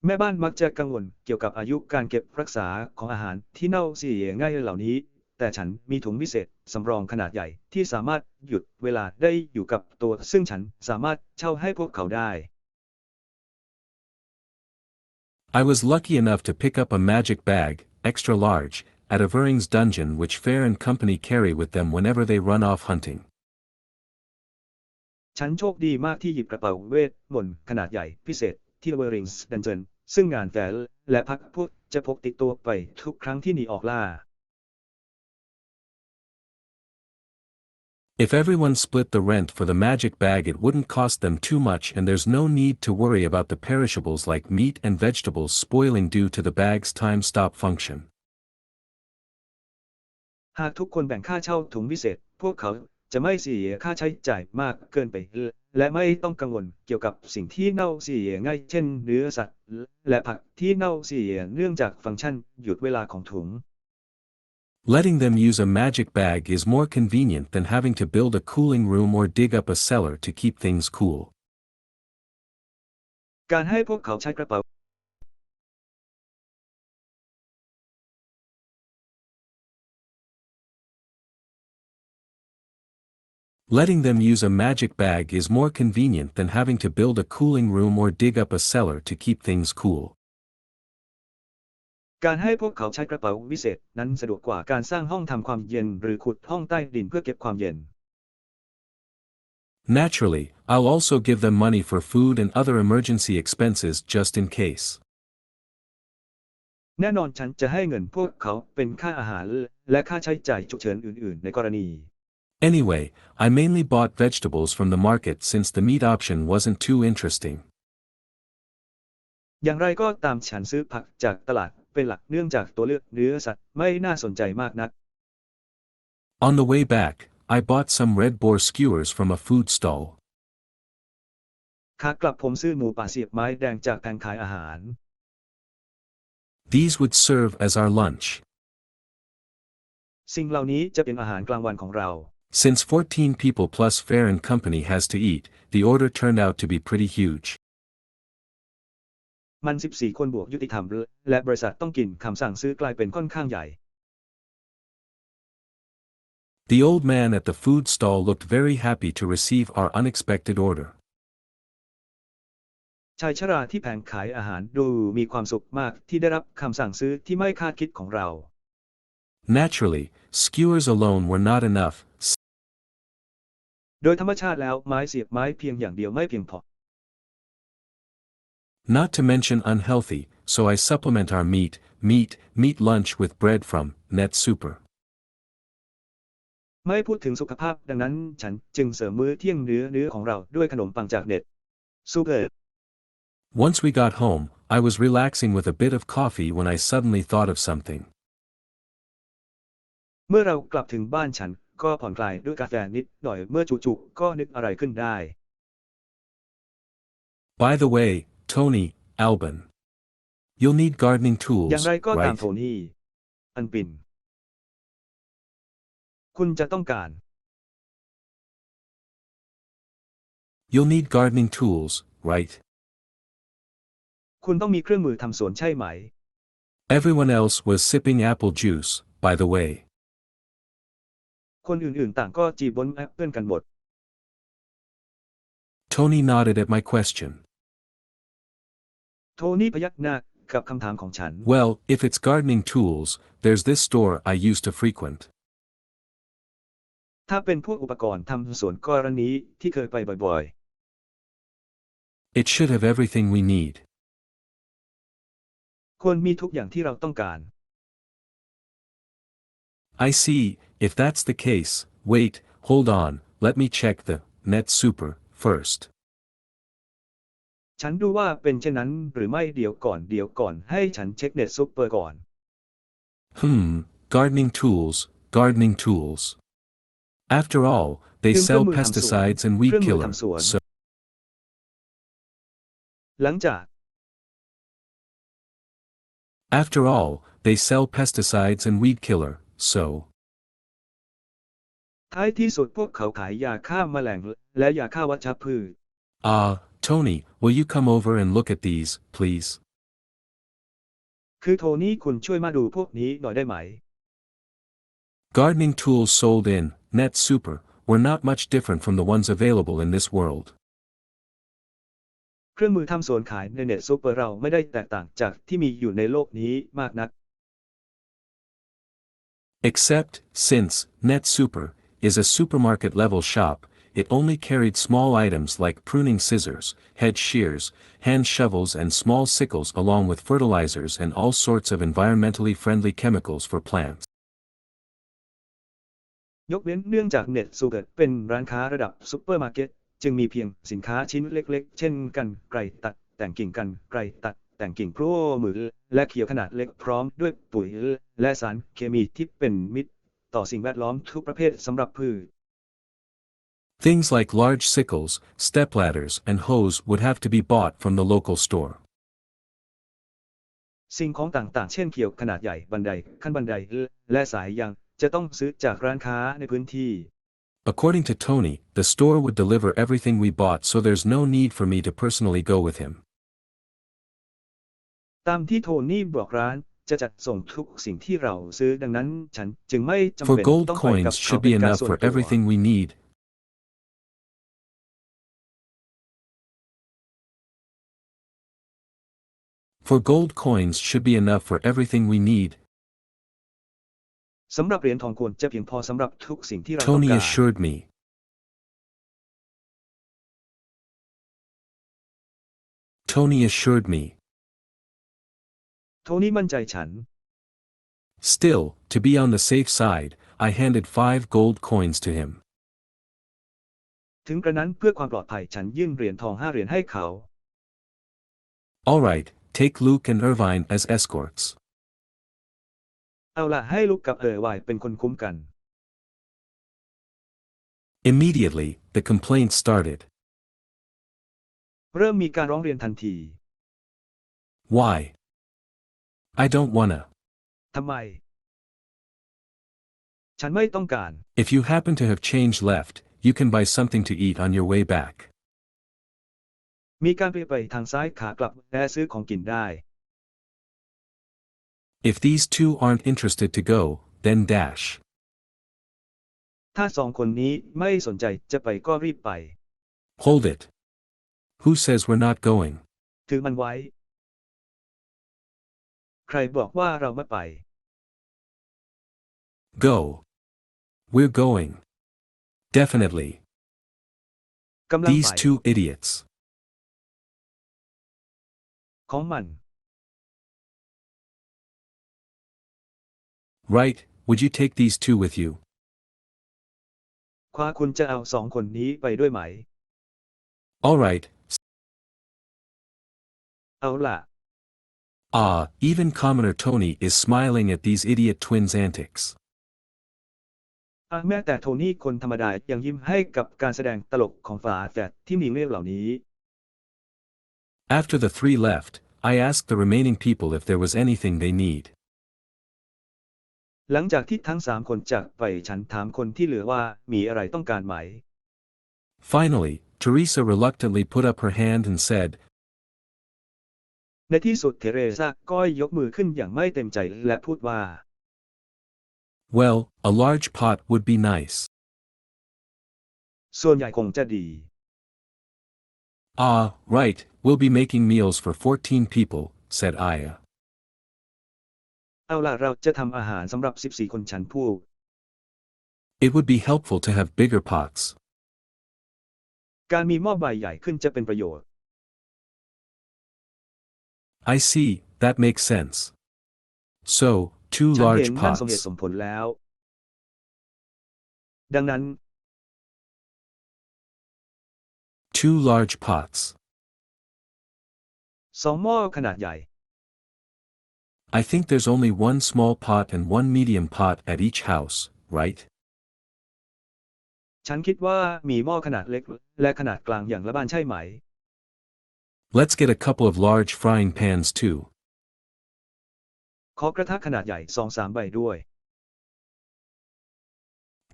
แม่บ้านมักจะกังวลเกี่ยวกับอายุการเก็บรักษาของอาหารที่เน่าเสียง่ายเหล่านี้แต่ฉันมีถุงวิเศษสำรองขนาดใหญ่ที่สามารถหยุดเวลาได้อยู่กับตัวซึ่งฉันสามารถเช่าให้พวกเขาได้ I was lucky enough to pick up a magic bag, extra large, at a Vering's dungeon which Fair and Company carry with them whenever they run off hunting. ฉันโชคดีมากที่หยิบกระเป๋าเวทมนต์ขนาดใหญ่พิเศษที่เวอริงส์ดันเจนซึ่งงานแฟร์และพักพวกจะพกติดตัวไปทุกครั้งที่หนีออกล่า If everyone split the rent for the magic bag it wouldn't cost them too much and there's no need to worry about the perishables like meat and vegetables spoiling due to the bag's time-stop function. หากทุกคนแบ่งค่าเช่าถุงวิเศษพวกเขาจะไม่เสียค่าใช้จ่ายมากเกินไปและไม่ต้องกังวลเกี่ยวกับสิ่งที่เน่าเสียง่ายเช่นเนื้อสัตว์และผักที่เน่าเสียเนื่องจากฟังก์ชันหยุดเวลาของถุง Letting them use a magic bag is more convenient than having to build a cooling room or dig up a cellar to keep things cool. การให้พวกเขาใช้กระเป๋า Letting them use a magic bag is more convenient than having to build a cooling room or dig up a cellar to keep things cool. การให้พวกเขาใช้กระเป๋าวิเศษนั้นสะดวกกว่าการสร้างห้องทำความเย็นหรือขุดห้องใต้ดินเพื่อเก็บความเย็น Naturally, I'll also give them money for food and other emergency expenses just in case. แน่นอนฉันจะให้เงินพวกเขาเป็นค่าอาหารและค่าใช้จ่ายฉุกเฉินอื่นๆในกรณี Anyway, I mainly bought vegetables from the market since the meat option wasn't too interesting. อย่างไรก็ตามฉันซื้อผักจากตลาดเป็นหลักเนื่องจากตัวเลือกเนื้อสัตว์ไม่น่าสนใจมากนัก On the way back, I bought some red boar skewers from a food stall. ขากลับผมซื้อหมูป่าเสียบไม้แดงจากแผงขายอาหาร These would serve as our lunch. สิ่งเหล่านี้จะเป็นอาหารกลางวันของเรา Since 14 people plus Fair and Company has to eat, the order turned out to be pretty huge. มัน14คนบวกยุติธรรมและบริษัทต้องกินคำสั่งซื้อกลายเป็นค่อนข้างใหญ่ The old man at the food stall looked very happy to receive our unexpected order. ชายชราที่แผงขายอาหารดูมีความสุขมากที่ได้รับคำสั่งซื้อที่ไม่คาดคิดของเรา Naturally, skewers alone were not enough. โดยธรรมชาติแล้วไม้เสียบไม้เพียงอย่างเดียวไม่เพียงพอ Not to mention unhealthy, so I supplement our meat lunch with bread from Net Super. ไม่พูดถึงสุขภาพดังนั้นฉันจึงเสริมมื้อเที่ยงเนื้อของเราด้วยขนมปังจากเน็ตซูเปอร์ Once we got home, I was relaxing with a bit of coffee when I suddenly thought of something. เมื่อเรากลับถึงบ้านฉันก็ผ่อนคลายด้วยกาแฟนิดหน่อยเมื่อจู่ๆก็นึกอะไรขึ้นได้ By the way, Tony, Alban. You'll need gardening อย่าง tools, ไรก็ตาม right? โทนี่อันปินคุณจะต้องการ You'll need gardening tools, right? คุณต้องมีเครื่องมือทำสวนใช่ไหม Everyone else was sipping apple juice, by the way. คนอื่นๆต่างก็จีบบนแอปเปิลกันหมด Tony nodded at my question. โทนี่พยักหน้ากับคำถามของฉัน Well, if it's gardening tools, there's this store I used to frequent. ถ้าเป็นพวกอุปกรณ์ทำสวนกรณีที่เคยไปบ่อย It should have everything we need. ๆควรมีทุกอย่างที่เราต้องการ I see, if that's the case, wait, hold on, let me check the net super first. ฉันดูว่าเป็นเช่นนั้นหรือไม่เดี๋ยวก่อนให้ฉันเช็คเน็ตซุปเปอร์ก่อน Gardening tools, gardening tools. After all, they เครื่ sell องมือทำสวน pesticides and เค weed รื่องมือ killer, ทำสวน so หลังจาก after all, they sell pesticides and weed killer, so ท้ายที่สุดพวกเขาขายยาฆ่าแมลงและยาฆ่าวัชพืช Tony, will you come over and look at these, please? คือโทนี่คุณช่วยมาดูพวกนี้หน่อยได้ไหม Gardening tools sold in Net Super were not much different from the ones available in this world. เครื่องมือทำสวนขายในเน็ตซูเปอร์เราไม่ได้แตกต่างจากที่มีอยู่ในโลกนี้มากนัก Except, since Net Super is a supermarket level shop, it only carried small items like pruning scissors, hedge shears, hand shovels and small sickles along with fertilizers and all sorts of environmentally friendly chemicals for plants. ยกเว้นเนื่องจากเน็ตซูเปอร์เป็นร้านค้าระดับซุปเปอร์มาร์เก็ตจึงมีเพียงสินค้าชิ้นเล็กๆเช่นกันไกรตัดแต่งกิ่งกันไกรตัดแต่งกิ่งพรั่วมือและเขียวขนาดเล็กพร้อมด้วยปุ๋ยและสารเคมีที่เป็นมิตรต่อสิ่งแวดล้อมทุกประเภทสำหรับพืช Things like large sickles, stepladders and hose would have to be bought from the local store. สิ่งของต่างๆเช่นเขียวขนาดใหญ่บันไดขั้นบันไดและสายยางจะต้องซื้อจากร้านค้าในพื้นที่ According to Tony, the store would deliver everything we bought so there's no need for me to personally go with him. ตามที่โทนี่บอกร้านจะจัดส่งทุกสิ่งที่เราซื้อดังนั้นฉันจึงไม่จำ For เป็น gold ต้องไปกับ coins เขา should เป็ be นการ enough ส่วน for ตัว everything we need. For gold coins should be enough for everything we need. สำหรับเหรียญทองควรจะเพียงพอสำหรับทุกสิ่งที่เราต้อง Tony การ assured me. Tony assured me. โทนี่มั่นใจฉัน Still, to be on the safe side, I handed 5 gold coins to him. ถึงกระนั้นเพื่อความปลอดภัยฉันยื่นเหรียญทอง5 เหรียญให้เขา Alright, take Luke and Irvine as escorts. เอาล่ะให้ลูกกับวายเป็นคนคุ้มกัน Immediately, the complaint started. เริ่มมีการร้องเรียนทันที Why? I don't wanna. ทำไม ฉันไม่ต้องการ If you happen to have change left, you can buy something to eat on your way back. มีการไปทางซ้ายขากลับและซื้อของกินได้ If these two aren't interested to go, then dash. ถ้าสองคนนี้ไม่สนใจจะไปก็รีบไป Hold it. Who says we're not going? ถือมันไว้ ใครบอกว่าเราไม่ไป Go. We're going. Definitely. กำลัง These ไป two idiots. ของมัน Right, would you take these two with you? คุณจะเอาสองคนนี้ไปด้วยไหม Alright. เอาล่ะ Ah, even commoner Tony is smiling at these idiot twins' antics. แม้แต่โทนี่คนธรรมดายังยิ้มให้กับการแสดงตลกของฝาแฝดที่มีเรื่องเหล่านี้ After the three left, I asked the remaining people if there was anything they need. หลังจากที่ทั้ง3คนจากไปฉันถามคนที่เหลือว่ามีอะไรต้องการไหม Finally, Teresa reluctantly put up her hand and said, ในที่สุดเทเรซาก็ยกมือขึ้นอย่างไม่เต็มใจและพูดว่า Well, a large pot would be nice. ส่วนใหญ่คงจะดี Ah, right, we'll be making meals for 14 people, said Aya. เอาล่ะเราจะทำอาหารสำหรับ14คนฉันพูด It would be helpful to have bigger pots. การมีหม้อใบใหญ่ขึ้นจะเป็นประโยชน์ I see, that makes sense. So, 2 ฉันเห็ large นนั่นสมเห pots. ตุสมผลแล้ว ดังนั้น 2 large pots. 2 หม้อขนาดใหญ่ I think there's only 1 small pot and 1 medium pot at each house, right? ฉันคิดว่ามีหม้อขนาดเล็กและขนาดกลางอย่างละบ้านใช่ไหม Let's get a couple of large frying pans too. ขอกระทะขนาดใหญ่ 2-3 ใบด้วย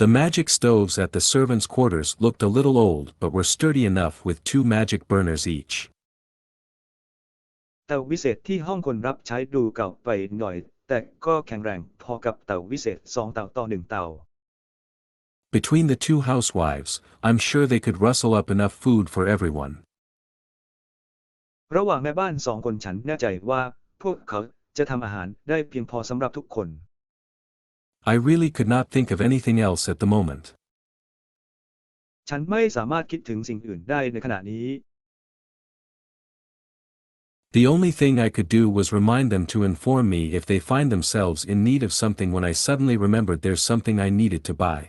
The magic stoves at the servants' quarters looked a little old but were sturdy enough with 2 magic burners each. เตาวิเศษที่ห้องคนรับใช้ดูเก่าไปหน่อยแต่ก็แข็งแรงพอกับเตาวิเศษ2เตาต่อ1เตา Between the 2 housewives, I'm sure they could rustle up enough food for everyone. ระหว่างแม่บ้าน2คนฉันแน่ใจว่าพวกเขาจะทำอาหารได้เพียงพอสำหรับทุกคน I really could not think of anything else at the moment. ฉันไม่สามารถคิดถึงสิ่งอื่นได้ในขณะนี้ The only thing I could do was remind them to inform me if they find themselves in need of something when I suddenly remembered there's something I needed to buy.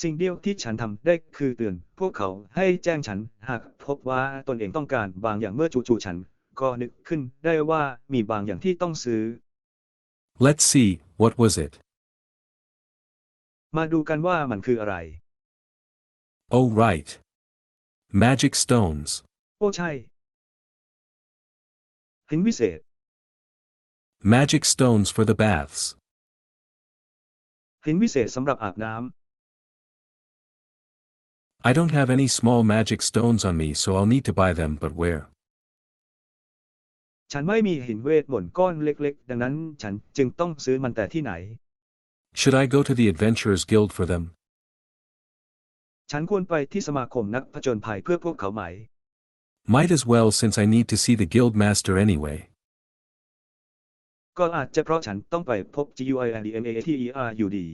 สิ่งเดียวที่ฉันทำได้คือเตือนพวกเขาให้แจ้งฉันหากพบว่าตนเองต้องการบางอย่างเมื่อจู่ๆฉันก็นึกขึ้นได้ว่ามีบางอย่างที่ต้องซื้อ Let's see, what was it? มาดูกันว่ามันคืออะไร Oh right. Magic stones. โอ้ใช่หินวิเศษ Magic stones for the baths. หินวิเศษสำหรับอาบน้ำ I don't have any small magic stones on me so I'll need to buy them but where? ฉันไม่มีหินเวทมนต์ก้อนเล็กๆดังนั้นฉันจึงต้องซื้อมันแต่ที่ไหน Should I go to the Adventurers Guild for them? ฉันควรไปที่สมาคมนักผจญภัยเพื่อพวกเขาไหม Might as well since I need to see the guild master anyway. ก็อาจจะเพราะฉันต้องไปพบ GUILDMATER อยู่ดี